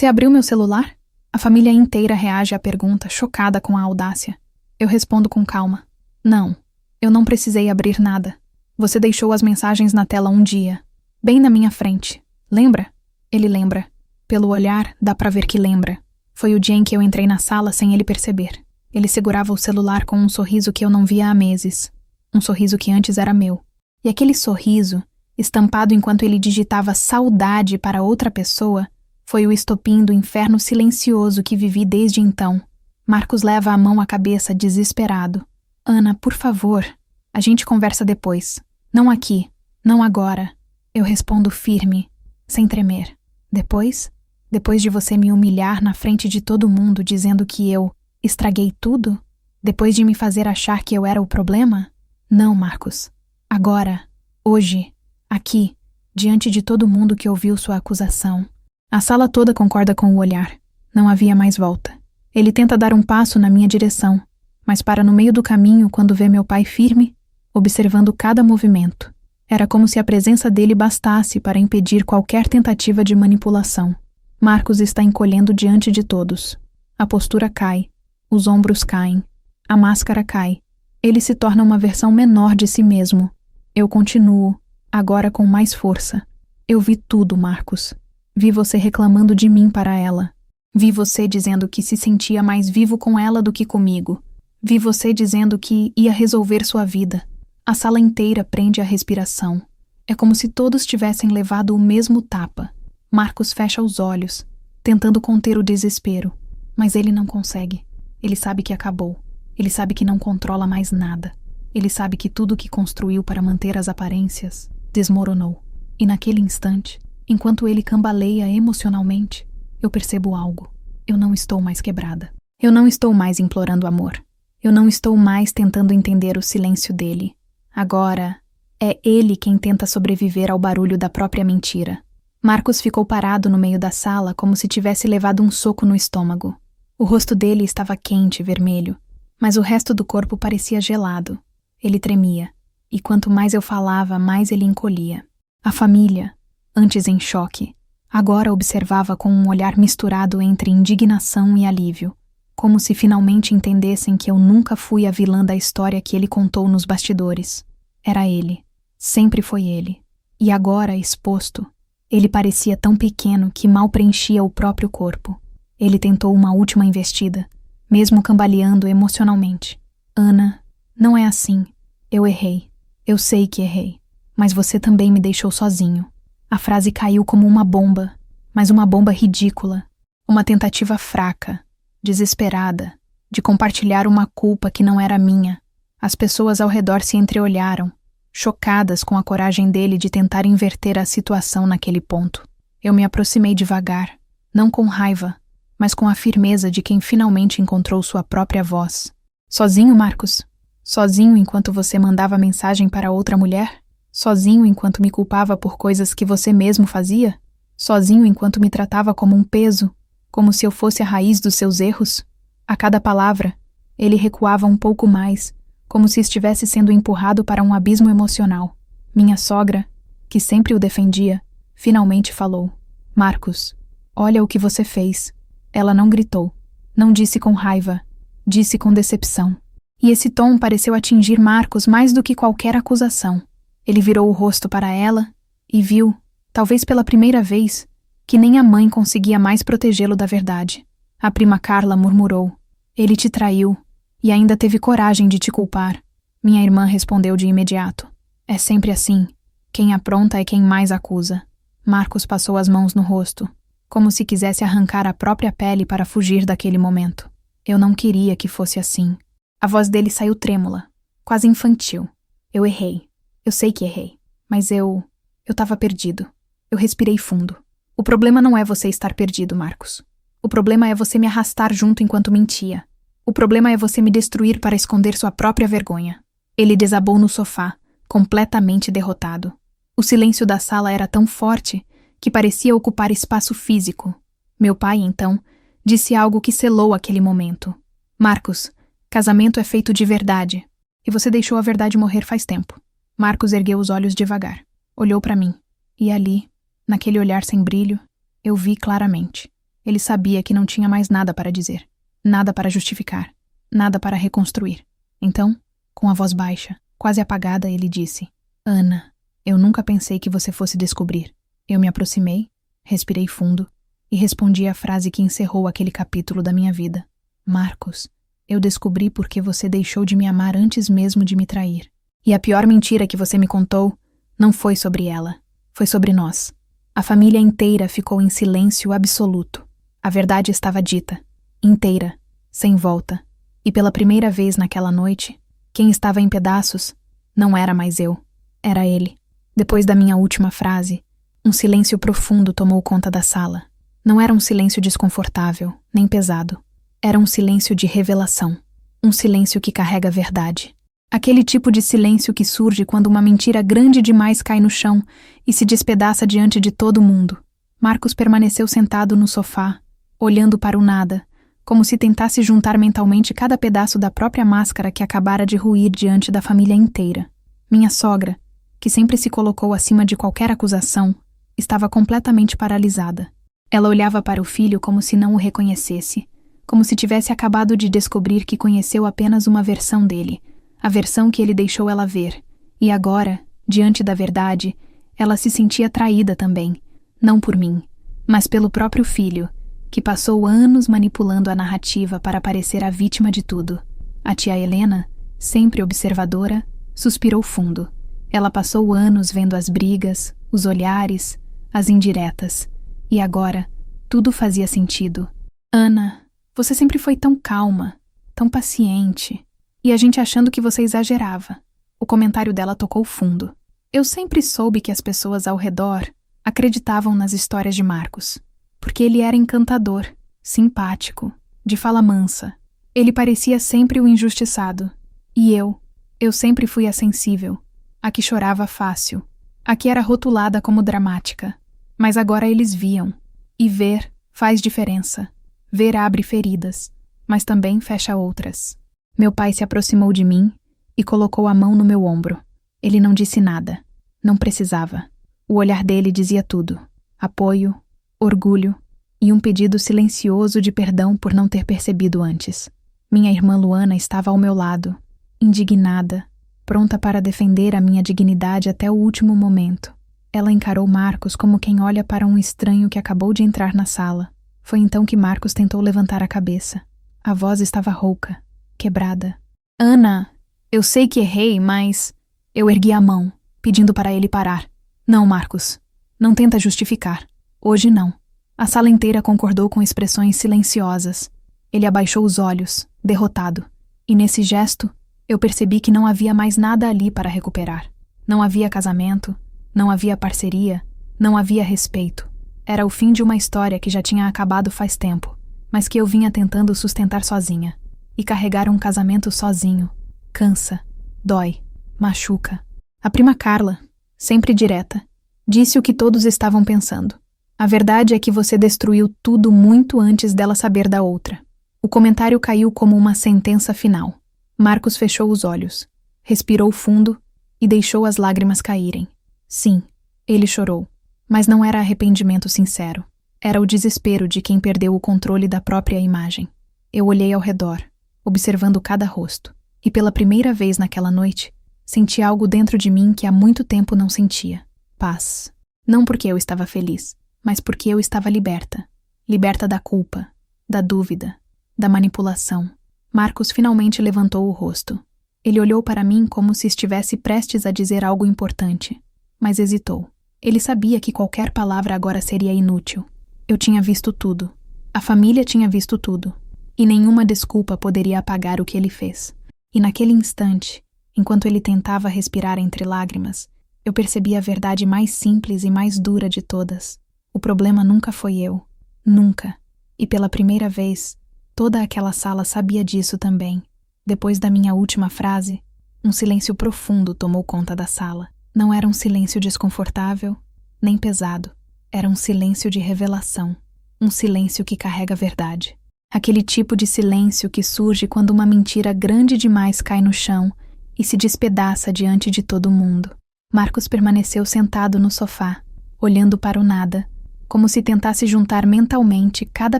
abriu meu celular? A família inteira reage à pergunta, chocada com a audácia. Eu respondo com calma. Não, eu não precisei abrir nada. Você deixou as mensagens na tela um dia, bem na minha frente. Lembra? Ele lembra. Pelo olhar, dá pra ver que lembra. Foi o dia em que eu entrei na sala sem ele perceber. Ele segurava o celular com um sorriso que eu não via há meses. Um sorriso que antes era meu. E aquele sorriso, estampado enquanto ele digitava saudade para outra pessoa, foi o estopim do inferno silencioso que vivi desde então. Marcos leva a mão à cabeça, desesperado. Ana, por favor, a gente conversa depois. Não aqui, não agora. Eu respondo firme, sem tremer. Depois? Depois de você me humilhar na frente de todo mundo dizendo que eu estraguei tudo? Depois de me fazer achar que eu era o problema? Não, Marcos. Agora, hoje, aqui, diante de todo mundo que ouviu sua acusação. A sala toda concorda com o olhar. Não havia mais volta. Ele tenta dar um passo na minha direção, mas para no meio do caminho quando vê meu pai firme, observando cada movimento. Era como se a presença dele bastasse para impedir qualquer tentativa de manipulação. Marcos está encolhendo diante de todos. A postura cai, os ombros caem, a máscara cai. Ele se torna uma versão menor de si mesmo. Eu continuo, agora com mais força. Eu vi tudo, Marcos. Vi você reclamando de mim para ela. Vi você dizendo que se sentia mais vivo com ela do que comigo. Vi você dizendo que ia resolver sua vida. A sala inteira prende a respiração. É como se todos tivessem levado o mesmo tapa. Marcos fecha os olhos, tentando conter o desespero. Mas ele não consegue. Ele sabe que acabou. Ele sabe que não controla mais nada. Ele sabe que tudo que construiu para manter as aparências desmoronou. E naquele instante, enquanto ele cambaleia emocionalmente, eu percebo algo. Eu não estou mais quebrada. Eu não estou mais implorando amor. Eu não estou mais tentando entender o silêncio dele. Agora, é ele quem tenta sobreviver ao barulho da própria mentira. Marcos ficou parado no meio da sala como se tivesse levado um soco no estômago. O rosto dele estava quente, vermelho, mas o resto do corpo parecia gelado. Ele tremia, e quanto mais eu falava, mais ele encolhia. A família, antes em choque, agora observava com um olhar misturado entre indignação e alívio, como se finalmente entendessem que eu nunca fui a vilã da história que ele contou nos bastidores. Era ele. Sempre foi ele. E agora, exposto, ele parecia tão pequeno que mal preenchia o próprio corpo. Ele tentou uma última investida, mesmo cambaleando emocionalmente. Ana, não é assim. Eu errei. Eu sei que errei. Mas você também me deixou sozinho. A frase caiu como uma bomba, mas uma bomba ridícula. Uma tentativa fraca, desesperada, de compartilhar uma culpa que não era minha. As pessoas ao redor se entreolharam, chocadas com a coragem dele de tentar inverter a situação naquele ponto. Eu me aproximei devagar, não com raiva, mas com a firmeza de quem finalmente encontrou sua própria voz. Sozinho, Marcos? Sozinho enquanto você mandava mensagem para outra mulher? Sozinho enquanto me culpava por coisas que você mesmo fazia? Sozinho enquanto me tratava como um peso, como se eu fosse a raiz dos seus erros? A cada palavra, ele recuava um pouco mais, como se estivesse sendo empurrado para um abismo emocional. Minha sogra, que sempre o defendia, finalmente falou: Marcos, olha o que você fez. Ela não gritou, não disse com raiva, disse com decepção. E esse tom pareceu atingir Marcos mais do que qualquer acusação. Ele virou o rosto para ela e viu, talvez pela primeira vez, que nem a mãe conseguia mais protegê-lo da verdade. A prima Carla murmurou: ele te traiu e ainda teve coragem de te culpar. Minha irmã respondeu de imediato: é sempre assim. Quem apronta é quem mais acusa. Marcos passou as mãos no rosto, como se quisesse arrancar a própria pele para fugir daquele momento. Eu não queria que fosse assim. A voz dele saiu trêmula, quase infantil. Eu errei. Eu sei que errei. Mas eu estava perdido. Eu respirei fundo. O problema não é você estar perdido, Marcos. O problema é você me arrastar junto enquanto mentia. O problema é você me destruir para esconder sua própria vergonha. Ele desabou no sofá, completamente derrotado. O silêncio da sala era tão forte que parecia ocupar espaço físico. Meu pai, então, disse algo que selou aquele momento. Marcos, casamento é feito de verdade. E você deixou a verdade morrer faz tempo. Marcos ergueu os olhos devagar. Olhou para mim. E ali, naquele olhar sem brilho, eu vi claramente. Ele sabia que não tinha mais nada para dizer. Nada para justificar. Nada para reconstruir. Então, com a voz baixa, quase apagada, ele disse: Ana, eu nunca pensei que você fosse descobrir. Eu me aproximei, respirei fundo e respondi a frase que encerrou aquele capítulo da minha vida. Marcos, eu descobri porque você deixou de me amar antes mesmo de me trair. E a pior mentira que você me contou não foi sobre ela, foi sobre nós. A família inteira ficou em silêncio absoluto. A verdade estava dita, inteira, sem volta. E pela primeira vez naquela noite, quem estava em pedaços não era mais eu, era ele. Depois da minha última frase, um silêncio profundo tomou conta da sala. Não era um silêncio desconfortável, nem pesado. Era um silêncio de revelação. Um silêncio que carrega verdade. Aquele tipo de silêncio que surge quando uma mentira grande demais cai no chão e se despedaça diante de todo mundo. Marcos permaneceu sentado no sofá, olhando para o nada, como se tentasse juntar mentalmente cada pedaço da própria máscara que acabara de ruir diante da família inteira. Minha sogra, que sempre se colocou acima de qualquer acusação, estava completamente paralisada. Ela olhava para o filho como se não o reconhecesse, como se tivesse acabado de descobrir que conheceu apenas uma versão dele, a versão que ele deixou ela ver. E agora, diante da verdade, ela se sentia traída também, não por mim, mas pelo próprio filho, que passou anos manipulando a narrativa para parecer a vítima de tudo. A tia Helena, sempre observadora, suspirou fundo. Ela passou anos vendo as brigas, os olhares, as indiretas. E agora, tudo fazia sentido. Ana, você sempre foi tão calma, tão paciente. E a gente achando que você exagerava. O comentário dela tocou fundo. Eu sempre soube que as pessoas ao redor acreditavam nas histórias de Marcos, porque ele era encantador, simpático, de fala mansa. Ele parecia sempre o injustiçado. E eu sempre fui a sensível, a que chorava fácil, a que era rotulada como dramática. Mas agora eles viam. E ver faz diferença. Ver abre feridas, mas também fecha outras. Meu pai se aproximou de mim e colocou a mão no meu ombro. Ele não disse nada. Não precisava. O olhar dele dizia tudo. Apoio, orgulho e um pedido silencioso de perdão por não ter percebido antes. Minha irmã Luana estava ao meu lado, indignada, pronta para defender a minha dignidade até o último momento. Ela encarou Marcos como quem olha para um estranho que acabou de entrar na sala. Foi então que Marcos tentou levantar a cabeça. A voz estava rouca, quebrada. Ana, eu sei que errei, mas... Eu ergui a mão, pedindo para ele parar. Não, Marcos, não tenta justificar. Hoje não. A sala inteira concordou com expressões silenciosas. Ele abaixou os olhos, derrotado. E nesse gesto, Eu percebi que não havia mais nada ali para recuperar. Não havia casamento, não havia parceria, não havia respeito. Era o fim de uma história que já tinha acabado faz tempo, mas que eu vinha tentando sustentar sozinha. E carregar um casamento sozinho cansa, dói, machuca. A prima Carla, sempre direta, disse o que todos estavam pensando. A verdade é que você destruiu tudo muito antes dela saber da outra. O comentário caiu como uma sentença final. Marcos fechou os olhos, respirou fundo e deixou as lágrimas caírem. Sim, ele chorou, mas não era arrependimento sincero. Era o desespero de quem perdeu o controle da própria imagem. Eu olhei ao redor, observando cada rosto, e pela primeira vez naquela noite, senti algo dentro de mim que há muito tempo não sentia. Paz. Não porque eu estava feliz, mas porque eu estava liberta. Liberta da culpa, da dúvida, da manipulação. Marcos finalmente levantou o rosto. Ele olhou para mim como se estivesse prestes a dizer algo importante, mas hesitou. Ele sabia que qualquer palavra agora seria inútil. Eu tinha visto tudo. A família tinha visto tudo. E nenhuma desculpa poderia apagar o que ele fez. E naquele instante, enquanto ele tentava respirar entre lágrimas, eu percebi a verdade mais simples e mais dura de todas. O problema nunca foi eu. Nunca. E pela primeira vez, toda aquela sala sabia disso também. Depois da minha última frase, um silêncio profundo tomou conta da sala. Não era um silêncio desconfortável, nem pesado. Era um silêncio de revelação. Um silêncio que carrega a verdade. Aquele tipo de silêncio que surge quando uma mentira grande demais cai no chão e se despedaça diante de todo mundo. Marcos permaneceu sentado no sofá, olhando para o nada, como se tentasse juntar mentalmente cada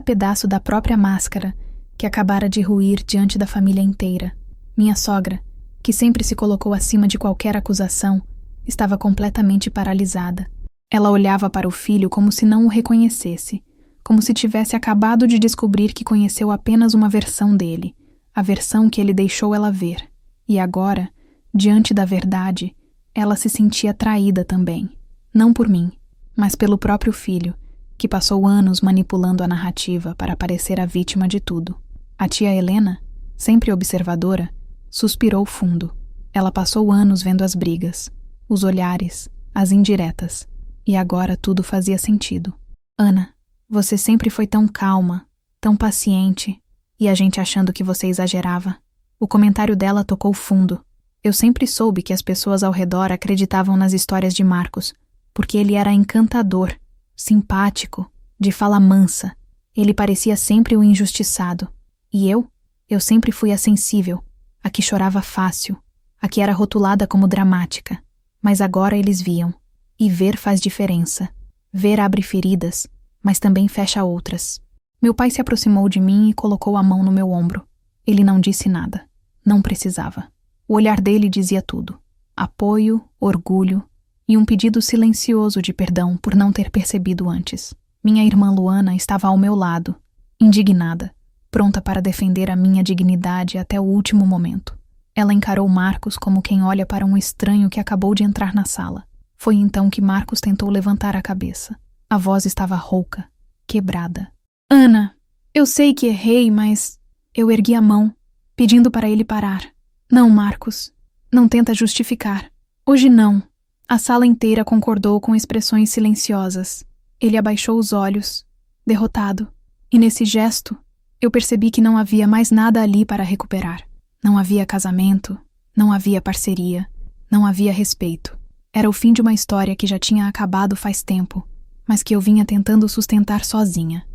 pedaço da própria máscara que acabara de ruir diante da família inteira. Minha sogra, que sempre se colocou acima de qualquer acusação, estava completamente paralisada. Ela olhava para o filho como se não o reconhecesse, como se tivesse acabado de descobrir que conheceu apenas uma versão dele, a versão que ele deixou ela ver. E agora, diante da verdade, ela se sentia traída também. Não por mim, mas pelo próprio filho, que passou anos manipulando a narrativa para parecer a vítima de tudo. A tia Helena, sempre observadora, suspirou fundo. Ela passou anos vendo as brigas, os olhares, as indiretas, e agora tudo fazia sentido. Ana, você sempre foi tão calma, tão paciente, e a gente achando que você exagerava. O comentário dela tocou fundo. Eu sempre soube que as pessoas ao redor acreditavam nas histórias de Marcos, porque ele era encantador, simpático, de fala mansa. Ele parecia sempre o injustiçado. E eu sempre fui a sensível, a que chorava fácil, a que era rotulada como dramática. Mas agora eles viam. E ver faz diferença. Ver abre feridas, mas também fecha outras. Meu pai se aproximou de mim e colocou a mão no meu ombro. Ele não disse nada. Não precisava. O olhar dele dizia tudo. Apoio, orgulho e um pedido silencioso de perdão por não ter percebido antes. Minha irmã Luana estava ao meu lado, indignada, pronta para defender a minha dignidade até o último momento. Ela encarou Marcos como quem olha para um estranho que acabou de entrar na sala. Foi então que Marcos tentou levantar a cabeça. A voz estava rouca, quebrada. Ana, eu sei que errei, mas... Eu ergui a mão, pedindo para ele parar. Não, Marcos, não tenta justificar. Hoje não. A sala inteira concordou com expressões silenciosas. Ele abaixou os olhos, derrotado, e nesse gesto, eu percebi que não havia mais nada ali para recuperar. Não havia casamento, não havia parceria, não havia respeito. Era o fim de uma história que já tinha acabado faz tempo, mas que eu vinha tentando sustentar sozinha.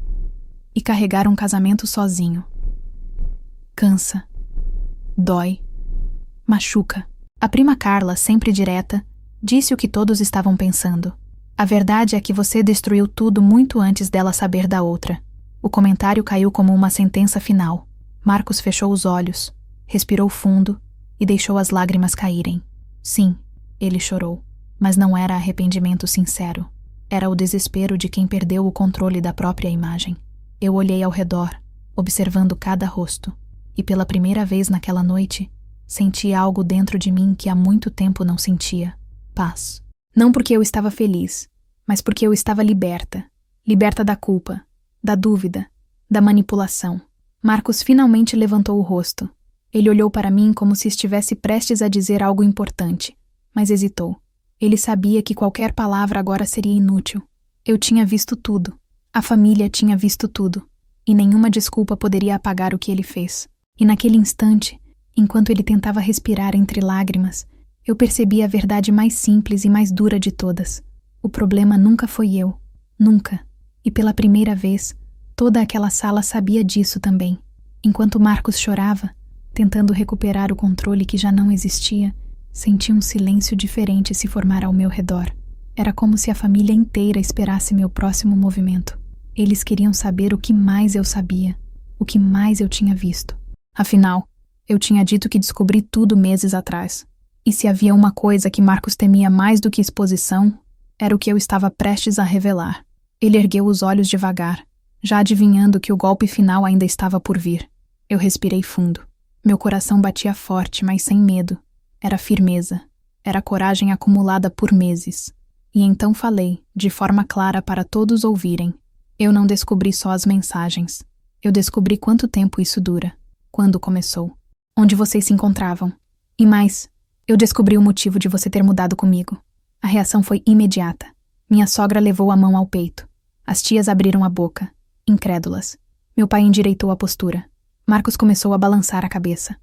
E carregar um casamento sozinho. Cansa. Dói. Machuca. A prima Carla, sempre direta, disse o que todos estavam pensando. A verdade é que você destruiu tudo muito antes dela saber da outra. O comentário caiu como uma sentença final. Marcos fechou os olhos, respirou fundo e deixou as lágrimas caírem. Sim, ele chorou, mas não era arrependimento sincero. Era o desespero de quem perdeu o controle da própria imagem. Eu olhei ao redor, observando cada rosto, e pela primeira vez naquela noite, senti algo dentro de mim que há muito tempo não sentia. Paz. Não porque eu estava feliz, mas porque eu estava liberta. Liberta da culpa, da dúvida, da manipulação. Marcos finalmente levantou o rosto. Ele olhou para mim como se estivesse prestes a dizer algo importante, mas hesitou. Ele sabia que qualquer palavra agora seria inútil. Eu tinha visto tudo. A família tinha visto tudo. E nenhuma desculpa poderia apagar o que ele fez. E naquele instante, enquanto ele tentava respirar entre lágrimas, eu percebi a verdade mais simples e mais dura de todas. O problema nunca foi eu. Nunca. E pela primeira vez, toda aquela sala sabia disso também. Enquanto Marcos chorava, tentando recuperar o controle que já não existia, senti um silêncio diferente se formar ao meu redor. Era como se a família inteira esperasse meu próximo movimento. Eles queriam saber o que mais eu sabia, o que mais eu tinha visto. Afinal, eu tinha dito que descobri tudo meses atrás. E se havia uma coisa que Marcos temia mais do que exposição, era o que eu estava prestes a revelar. Ele ergueu os olhos devagar, já adivinhando que o golpe final ainda estava por vir. Eu respirei fundo. Meu coração batia forte, mas sem medo. Era firmeza. Era coragem acumulada por meses. E então falei, de forma clara para todos ouvirem. Eu não descobri só as mensagens. Eu descobri quanto tempo isso dura. Quando começou. Onde vocês se encontravam. E mais, eu descobri o motivo de você ter mudado comigo. A reação foi imediata. Minha sogra levou a mão ao peito. As tias abriram a boca, incrédulas. Meu pai endireitou a postura. Marcos começou a balançar a cabeça.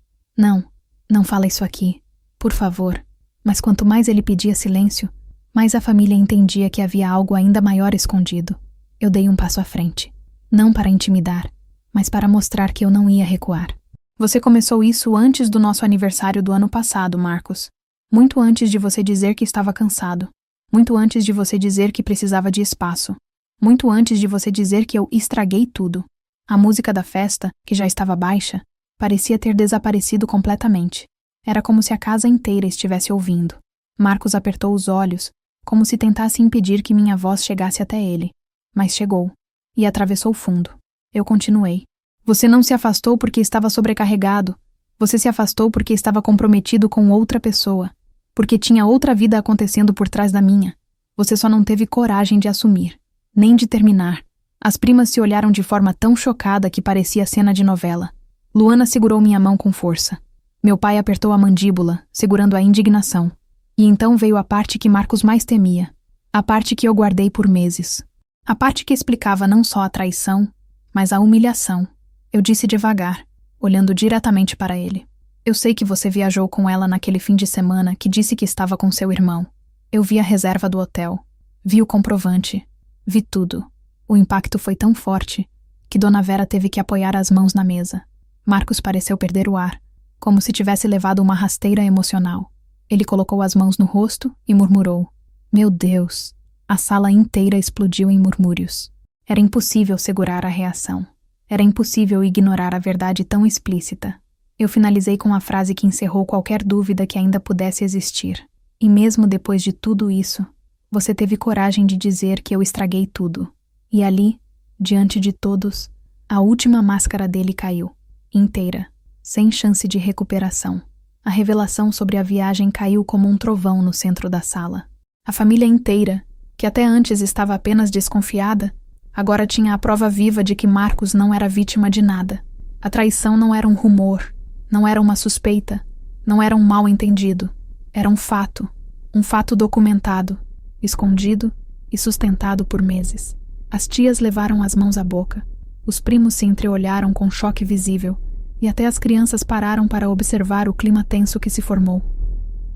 Não fala isso aqui. Por favor. Mas quanto mais ele pedia silêncio, mais a família entendia que havia algo ainda maior escondido. Eu dei um passo à frente. Não para intimidar, mas para mostrar que eu não ia recuar. Você começou isso antes do nosso aniversário do ano passado, Marcos. Muito antes de você dizer que estava cansado. Muito antes de você dizer que precisava de espaço. Muito antes de você dizer que eu estraguei tudo. A música da festa, que já estava baixa, parecia ter desaparecido completamente. Era como se a casa inteira estivesse ouvindo. Marcos apertou os olhos, como se tentasse impedir que minha voz chegasse até ele. Mas chegou. E atravessou fundo. Eu continuei. Você não se afastou porque estava sobrecarregado. Você se afastou porque estava comprometido com outra pessoa. Porque tinha outra vida acontecendo por trás da minha. Você só não teve coragem de assumir. Nem de terminar. As primas se olharam de forma tão chocada que parecia cena de novela. Luana segurou minha mão com força. Meu pai apertou a mandíbula, segurando a indignação. E então veio a parte que Marcos mais temia. A parte que eu guardei por meses. A parte que explicava não só a traição, mas a humilhação. Eu disse devagar, olhando diretamente para ele. Eu sei que você viajou com ela naquele fim de semana que disse que estava com seu irmão. Eu vi a reserva do hotel. Vi o comprovante. Vi tudo. O impacto foi tão forte que Dona Vera teve que apoiar as mãos na mesa. Marcos pareceu perder o ar, como se tivesse levado uma rasteira emocional. Ele colocou as mãos no rosto e murmurou. Meu Deus! A sala inteira explodiu em murmúrios. Era impossível segurar a reação. Era impossível ignorar a verdade tão explícita. Eu finalizei com a frase que encerrou qualquer dúvida que ainda pudesse existir. E mesmo depois de tudo isso, você teve coragem de dizer que eu estraguei tudo. E ali, diante de todos, a última máscara dele caiu. Inteira, sem chance de recuperação. A revelação sobre a viagem caiu como um trovão no centro da sala. A família inteira, que até antes estava apenas desconfiada, agora tinha a prova viva de que Marcos não era vítima de nada. A traição não era um rumor, não era uma suspeita, não era um mal-entendido. Era um fato documentado, escondido e sustentado por meses. As tias levaram as mãos à boca, os primos se entreolharam com choque visível, e até as crianças pararam para observar o clima tenso que se formou.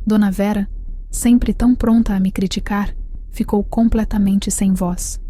Dona Vera, sempre tão pronta a me criticar, ficou completamente sem voz.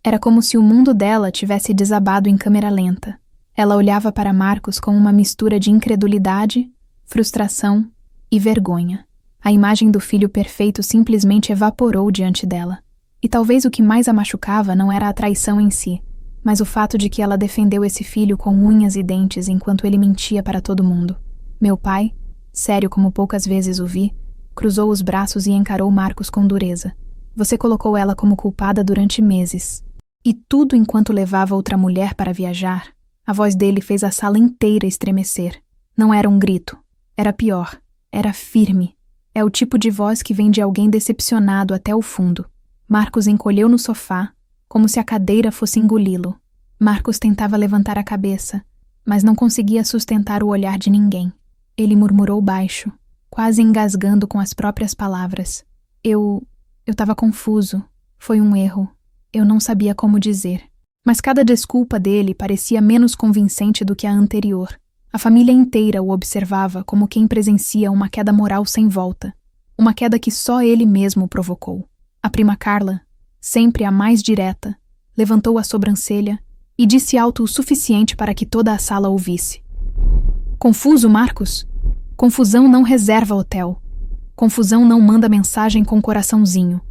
Era como se o mundo dela tivesse desabado em câmera lenta. Ela olhava para Marcos com uma mistura de incredulidade, frustração e vergonha. A imagem do filho perfeito simplesmente evaporou diante dela. E talvez o que mais a machucava não era a traição em si, mas o fato de que ela defendeu esse filho com unhas e dentes enquanto ele mentia para todo mundo. Meu pai, sério como poucas vezes o vi, cruzou os braços e encarou Marcos com dureza. Você colocou ela como culpada durante meses. E tudo enquanto levava outra mulher para viajar. A voz dele fez a sala inteira estremecer. Não era um grito. Era pior. Era firme. É o tipo de voz que vem de alguém decepcionado até o fundo. Marcos encolheu no sofá, como se a cadeira fosse engoli-lo. Marcos tentava levantar a cabeça, mas não conseguia sustentar o olhar de ninguém. Ele murmurou baixo, quase engasgando com as próprias palavras. Eu estava confuso. Foi um erro. Eu não sabia como dizer. Mas cada desculpa dele parecia menos convincente do que a anterior. A família inteira o observava como quem presencia uma queda moral sem volta. Uma queda que só ele mesmo provocou. A prima Carla, sempre a mais direta, levantou a sobrancelha e disse alto o suficiente para que toda a sala ouvisse. Confuso, Marcos? Confusão não reserva hotel. Confusão não manda mensagem com coraçãozinho.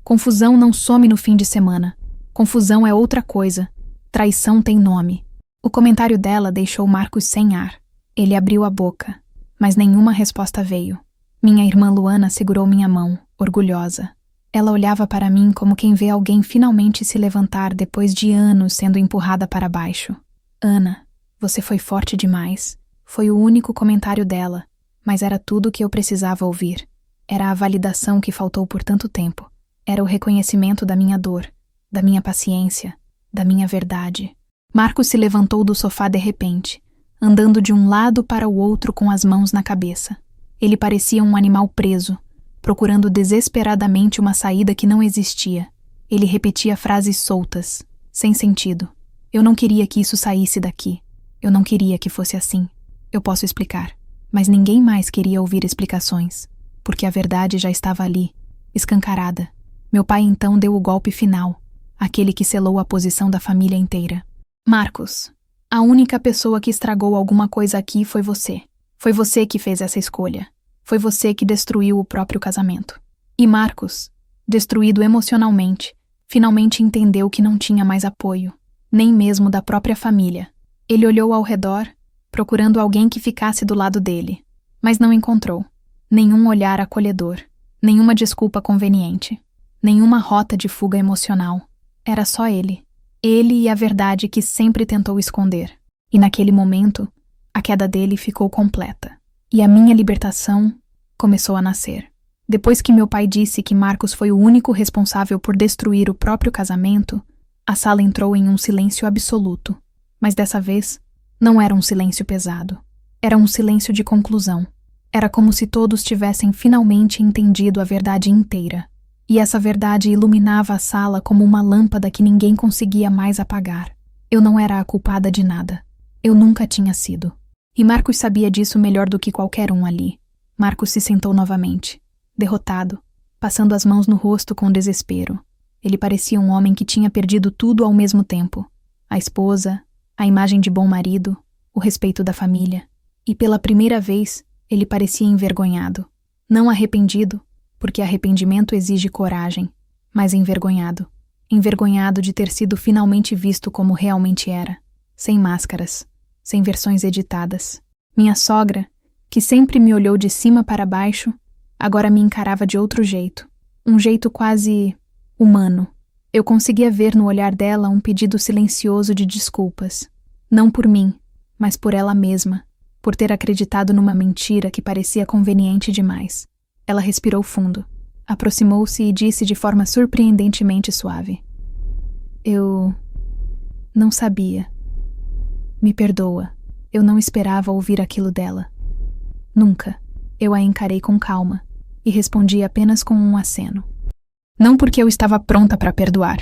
Confusão não some no fim de semana. Confusão é outra coisa. Traição tem nome. O comentário dela deixou Marcos sem ar. Ele abriu a boca, mas nenhuma resposta veio. Minha irmã Luana segurou minha mão, orgulhosa. Ela olhava para mim como quem vê alguém finalmente se levantar depois de anos sendo empurrada para baixo. Ana, você foi forte demais. Foi o único comentário dela, mas era tudo o que eu precisava ouvir. Era a validação que faltou por tanto tempo. Era o reconhecimento da minha dor, da minha paciência, da minha verdade. Marcos se levantou do sofá de repente, andando de um lado para o outro com as mãos na cabeça. Ele parecia um animal preso, procurando desesperadamente uma saída que não existia. Ele repetia frases soltas, sem sentido. Eu não queria que isso saísse daqui. Eu não queria que fosse assim. Eu posso explicar. Mas ninguém mais queria ouvir explicações, porque a verdade já estava ali, escancarada. Meu pai então deu o golpe final, aquele que selou a posição da família inteira. Marcos, a única pessoa que estragou alguma coisa aqui foi você. Foi você que fez essa escolha. Foi você que destruiu o próprio casamento. E Marcos, destruído emocionalmente, finalmente entendeu que não tinha mais apoio, nem mesmo da própria família. Ele olhou ao redor, procurando alguém que ficasse do lado dele, mas não encontrou. Nenhum olhar acolhedor, nenhuma desculpa conveniente, nenhuma rota de fuga emocional. Era só ele. Ele e a verdade que sempre tentou esconder. E naquele momento, a queda dele ficou completa. E a minha libertação começou a nascer. Depois que meu pai disse que Marcos foi o único responsável por destruir o próprio casamento, a sala entrou em um silêncio absoluto. Mas dessa vez, não era um silêncio pesado. Era um silêncio de conclusão. Era como se todos tivessem finalmente entendido a verdade inteira. E essa verdade iluminava a sala como uma lâmpada que ninguém conseguia mais apagar. Eu não era a culpada de nada. Eu nunca tinha sido. E Marcos sabia disso melhor do que qualquer um ali. Marcos se sentou novamente, derrotado, passando as mãos no rosto com desespero. Ele parecia um homem que tinha perdido tudo ao mesmo tempo. A esposa, a imagem de bom marido, o respeito da família. E pela primeira vez, ele parecia envergonhado. Não arrependido, porque arrependimento exige coragem, mas envergonhado. Envergonhado de ter sido finalmente visto como realmente era, sem máscaras, sem versões editadas. Minha sogra, que sempre me olhou de cima para baixo, agora me encarava de outro jeito. Um jeito quase humano. Eu conseguia ver no olhar dela um pedido silencioso de desculpas. Não por mim, mas por ela mesma, por ter acreditado numa mentira que parecia conveniente demais. Ela respirou fundo, aproximou-se e disse de forma surpreendentemente suave: Eu não sabia. Me perdoa, eu não esperava ouvir aquilo dela. Nunca. Eu a encarei com calma e respondi apenas com um aceno. Não porque eu estava pronta para perdoar,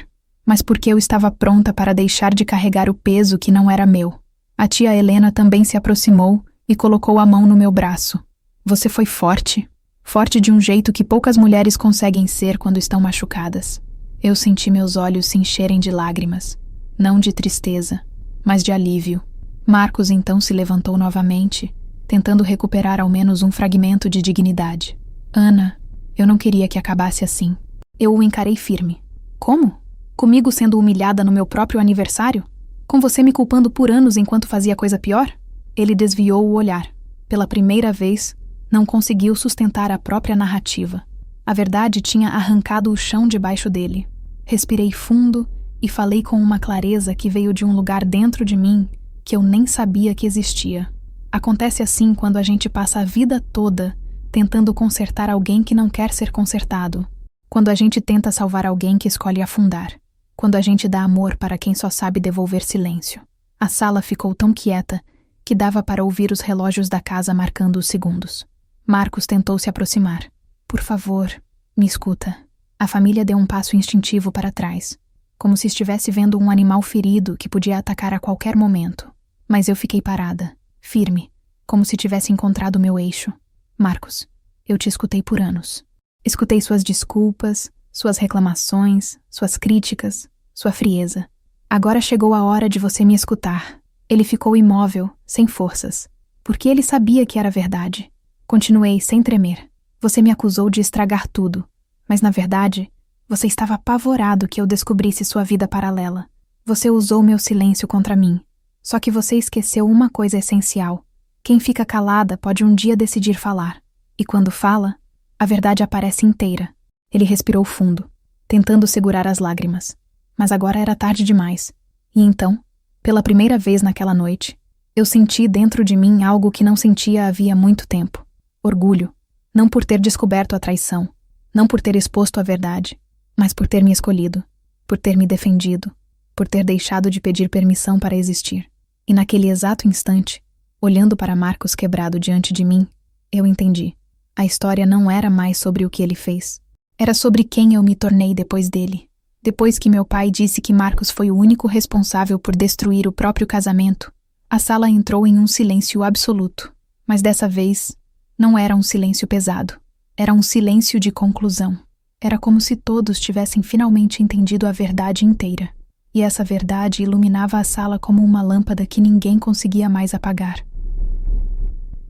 mas porque eu estava pronta para deixar de carregar o peso que não era meu. A tia Helena também se aproximou e colocou a mão no meu braço. Você foi forte. Forte de um jeito que poucas mulheres conseguem ser quando estão machucadas. Eu senti meus olhos se encherem de lágrimas, não de tristeza, mas de alívio. Marcos então se levantou novamente, tentando recuperar ao menos um fragmento de dignidade. Ana, eu não queria que acabasse assim. Eu o encarei firme. Como? Comigo sendo humilhada no meu próprio aniversário? Com você me culpando por anos enquanto fazia coisa pior? Ele desviou o olhar. Pela primeira vez, não conseguiu sustentar a própria narrativa. A verdade tinha arrancado o chão debaixo dele. Respirei fundo e falei com uma clareza que veio de um lugar dentro de mim que eu nem sabia que existia. Acontece assim quando a gente passa a vida toda tentando consertar alguém que não quer ser consertado. Quando a gente tenta salvar alguém que escolhe afundar. Quando a gente dá amor para quem só sabe devolver silêncio. A sala ficou tão quieta que dava para ouvir os relógios da casa marcando os segundos. Marcos tentou se aproximar. Por favor, me escuta. A família deu um passo instintivo para trás, como se estivesse vendo um animal ferido que podia atacar a qualquer momento. Mas eu fiquei parada, firme, como se tivesse encontrado meu eixo. Marcos, eu te escutei por anos. Escutei suas desculpas, suas reclamações, suas críticas, sua frieza. Agora chegou a hora de você me escutar. Ele ficou imóvel, sem forças, porque ele sabia que era verdade. Continuei sem tremer. Você me acusou de estragar tudo, mas na verdade, você estava apavorado que eu descobrisse sua vida paralela. Você usou meu silêncio contra mim. Só que você esqueceu uma coisa essencial. Quem fica calada pode um dia decidir falar. E quando fala, a verdade aparece inteira. Ele respirou fundo, tentando segurar as lágrimas. Mas agora era tarde demais. E então, pela primeira vez naquela noite, eu senti dentro de mim algo que não sentia havia muito tempo. Orgulho, não por ter descoberto a traição, não por ter exposto a verdade, mas por ter me escolhido, por ter me defendido, por ter deixado de pedir permissão para existir. E naquele exato instante, olhando para Marcos quebrado diante de mim, eu entendi. A história não era mais sobre o que ele fez. Era sobre quem eu me tornei depois dele. Depois que meu pai disse que Marcos foi o único responsável por destruir o próprio casamento, a sala entrou em um silêncio absoluto. Mas dessa vez, não era um silêncio pesado. Era um silêncio de conclusão. Era como se todos tivessem finalmente entendido a verdade inteira. E essa verdade iluminava a sala como uma lâmpada que ninguém conseguia mais apagar.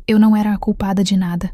Eu não era a culpada de nada.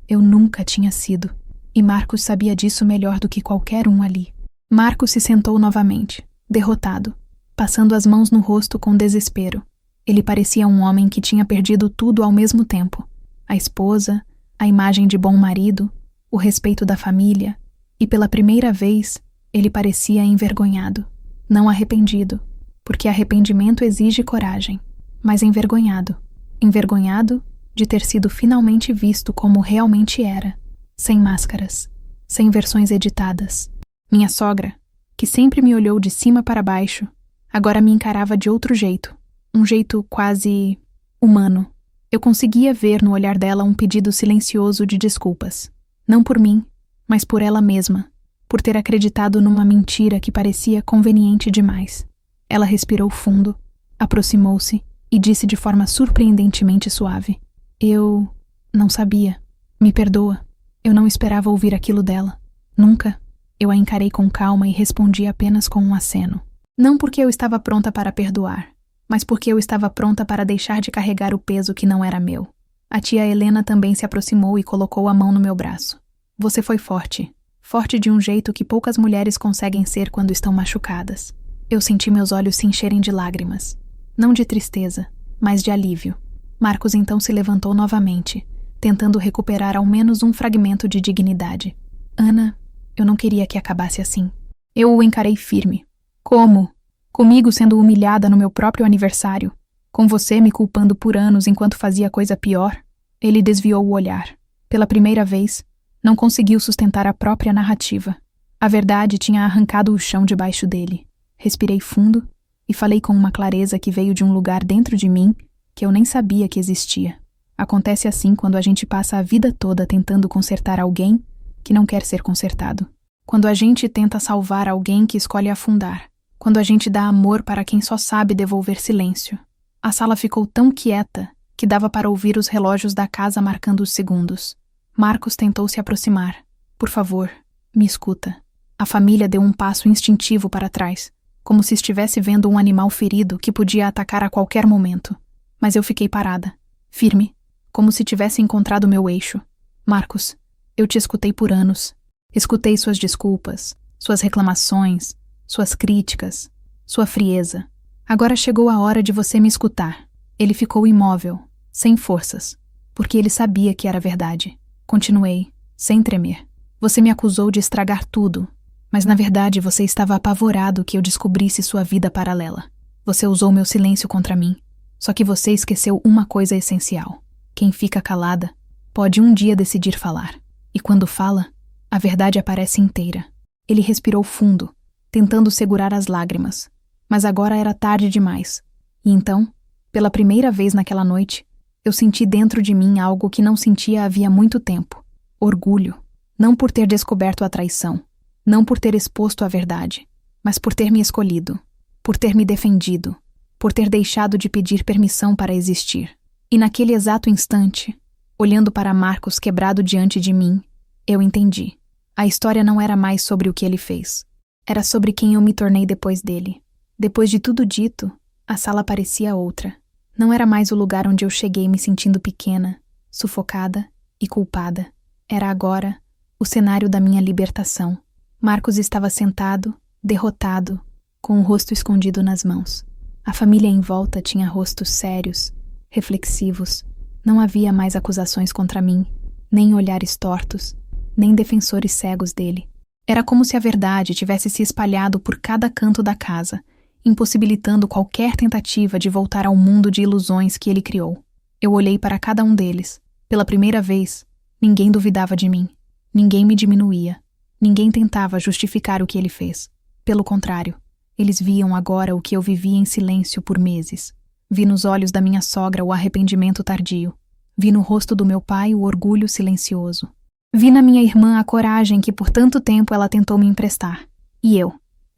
Eu nunca tinha sido. E Marcos sabia disso melhor do que qualquer um ali. Marcos se sentou novamente, derrotado, passando as mãos no rosto com desespero. Ele parecia um homem que tinha perdido tudo ao mesmo tempo. A esposa, a imagem de bom marido, o respeito da família, e pela primeira vez, ele parecia envergonhado. Não arrependido, porque arrependimento exige coragem, mas envergonhado. Envergonhado de ter sido finalmente visto como realmente era, sem máscaras, sem versões editadas. Minha sogra, que sempre me olhou de cima para baixo, agora me encarava de outro jeito, um jeito quase humano. Eu conseguia ver no olhar dela um pedido silencioso de desculpas, não por mim, mas por ela mesma, por ter acreditado numa mentira que parecia conveniente demais. Ela respirou fundo, aproximou-se e disse de forma surpreendentemente suave: Eu não sabia. Me perdoa. Eu não esperava ouvir aquilo dela. Nunca. Eu a encarei com calma e respondi apenas com um aceno. Não porque eu estava pronta para perdoar, mas porque eu estava pronta para deixar de carregar o peso que não era meu. A tia Helena também se aproximou e colocou a mão no meu braço. Você foi forte. Forte de um jeito que poucas mulheres conseguem ser quando estão machucadas. Eu senti meus olhos se encherem de lágrimas. Não de tristeza, mas de alívio. Marcos então se levantou novamente, tentando recuperar ao menos um fragmento de dignidade. Ana, eu não queria que acabasse assim. Eu o encarei firme. Como? Comigo sendo humilhada no meu próprio aniversário? Com você me culpando por anos enquanto fazia coisa pior? Ele desviou o olhar. Pela primeira vez, não conseguiu sustentar a própria narrativa. A verdade tinha arrancado o chão debaixo dele. Respirei fundo e falei com uma clareza que veio de um lugar dentro de mim que eu nem sabia que existia. Acontece assim quando a gente passa a vida toda tentando consertar alguém que não quer ser consertado. Quando a gente tenta salvar alguém que escolhe afundar. Quando a gente dá amor para quem só sabe devolver silêncio. A sala ficou tão quieta que dava para ouvir os relógios da casa marcando os segundos. Marcos tentou se aproximar. Por favor, me escuta. A família deu um passo instintivo para trás, como se estivesse vendo um animal ferido que podia atacar a qualquer momento. Mas eu fiquei parada, firme, como se tivesse encontrado meu eixo. Marcos, eu te escutei por anos. Escutei suas desculpas, suas reclamações, suas críticas, sua frieza. Agora chegou a hora de você me escutar. Ele ficou imóvel, sem forças, porque ele sabia que era verdade. Continuei, sem tremer. Você me acusou de estragar tudo, mas na verdade você estava apavorado que eu descobrisse sua vida paralela. Você usou meu silêncio contra mim, só que você esqueceu uma coisa essencial. Quem fica calada pode um dia decidir falar. E quando fala, a verdade aparece inteira. Ele respirou fundo, tentando segurar as lágrimas, mas agora era tarde demais. E então, Pela primeira vez naquela noite, eu senti dentro de mim algo que não sentia havia muito tempo. Orgulho. Não por ter descoberto a traição, não por ter exposto a verdade, mas por ter me escolhido, por ter me defendido, por ter deixado de pedir permissão para existir. E naquele exato instante, olhando para Marcos quebrado diante de mim, eu entendi. A história não era mais sobre o que ele fez. Era sobre quem eu me tornei depois dele. Depois de tudo dito, a sala parecia outra. Não era mais o lugar onde eu cheguei me sentindo pequena, sufocada e culpada. Era agora o cenário da minha libertação. Marcos estava sentado, derrotado, com o rosto escondido nas mãos. A família em volta tinha rostos sérios, reflexivos. Não havia mais acusações contra mim, nem olhares tortos, nem defensores cegos dele. Era como se a verdade tivesse se espalhado por cada canto da casa, impossibilitando qualquer tentativa de voltar ao mundo de ilusões que ele criou. Eu olhei para cada um deles. Pela primeira vez, ninguém duvidava de mim. Ninguém me diminuía. Ninguém tentava justificar o que ele fez. Pelo contrário, eles viam agora o que eu vivia em silêncio por meses. Vi nos olhos da minha sogra o arrependimento tardio. Vi no rosto do meu pai o orgulho silencioso. Vi na minha irmã a coragem que por tanto tempo ela tentou me emprestar. E eu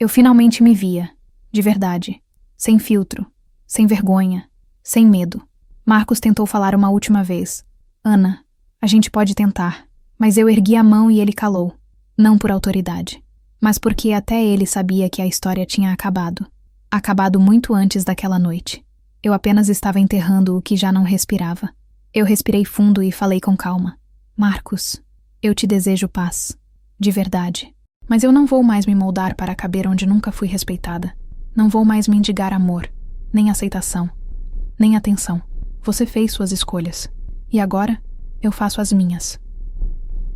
finalmente me via, de verdade, sem filtro, sem vergonha, sem medo. Marcos tentou falar uma última vez. Ana, a gente pode tentar. Mas eu ergui a mão e ele calou. Não por autoridade, mas porque até ele sabia que a história tinha acabado. Acabado muito antes daquela noite. Eu apenas estava enterrando o que já não respirava. Eu respirei fundo e falei com calma. Marcos, eu te desejo paz. De verdade. Mas eu não vou mais me moldar para caber onde nunca fui respeitada. Não vou mais mendigar amor, nem aceitação, nem atenção. Você fez suas escolhas. E agora, eu faço as minhas.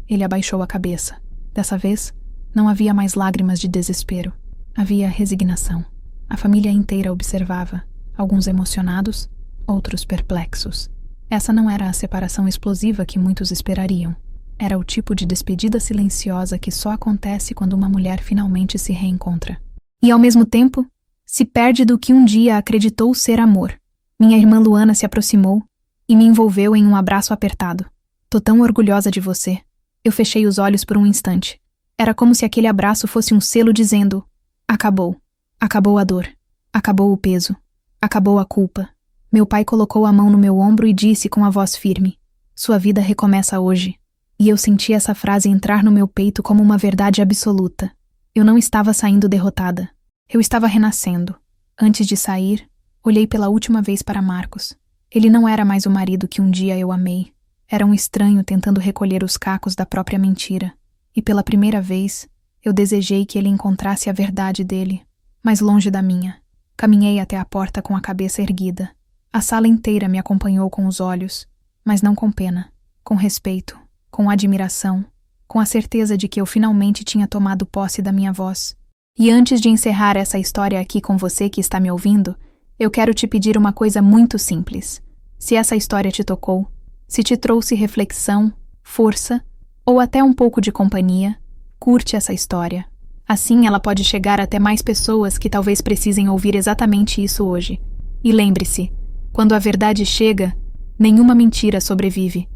Ele abaixou a cabeça. Dessa vez, não havia mais lágrimas de desespero. Havia resignação. A família inteira observava, alguns emocionados, outros perplexos. Essa não era a separação explosiva que muitos esperariam. Era o tipo de despedida silenciosa que só acontece quando uma mulher finalmente se reencontra. E, ao mesmo tempo, se perde do que um dia acreditou ser amor. Minha irmã Luana se aproximou e me envolveu em um abraço apertado. Tô tão orgulhosa de você. Eu fechei os olhos por um instante. Era como se aquele abraço fosse um selo dizendo: acabou. Acabou a dor. Acabou o peso. Acabou a culpa. Meu pai colocou a mão no meu ombro e disse com a voz firme: sua vida recomeça hoje. E eu senti essa frase entrar no meu peito como uma verdade absoluta. Eu não estava saindo derrotada. Eu estava renascendo. Antes de sair, olhei pela última vez para Marcos. Ele não era mais o marido que um dia eu amei. Era um estranho tentando recolher os cacos da própria mentira. E pela primeira vez, eu desejei que ele encontrasse a verdade dele, mais longe da minha. Caminhei até a porta com a cabeça erguida. A sala inteira me acompanhou com os olhos, mas não com pena, com respeito, com admiração, com a certeza de que eu finalmente tinha tomado posse da minha voz. E antes de encerrar essa história aqui com você que está me ouvindo, eu quero te pedir uma coisa muito simples. Se essa história te tocou, se te trouxe reflexão, força ou até um pouco de companhia, curte essa história. Assim ela pode chegar até mais pessoas que talvez precisem ouvir exatamente isso hoje. E lembre-se, quando a verdade chega, nenhuma mentira sobrevive.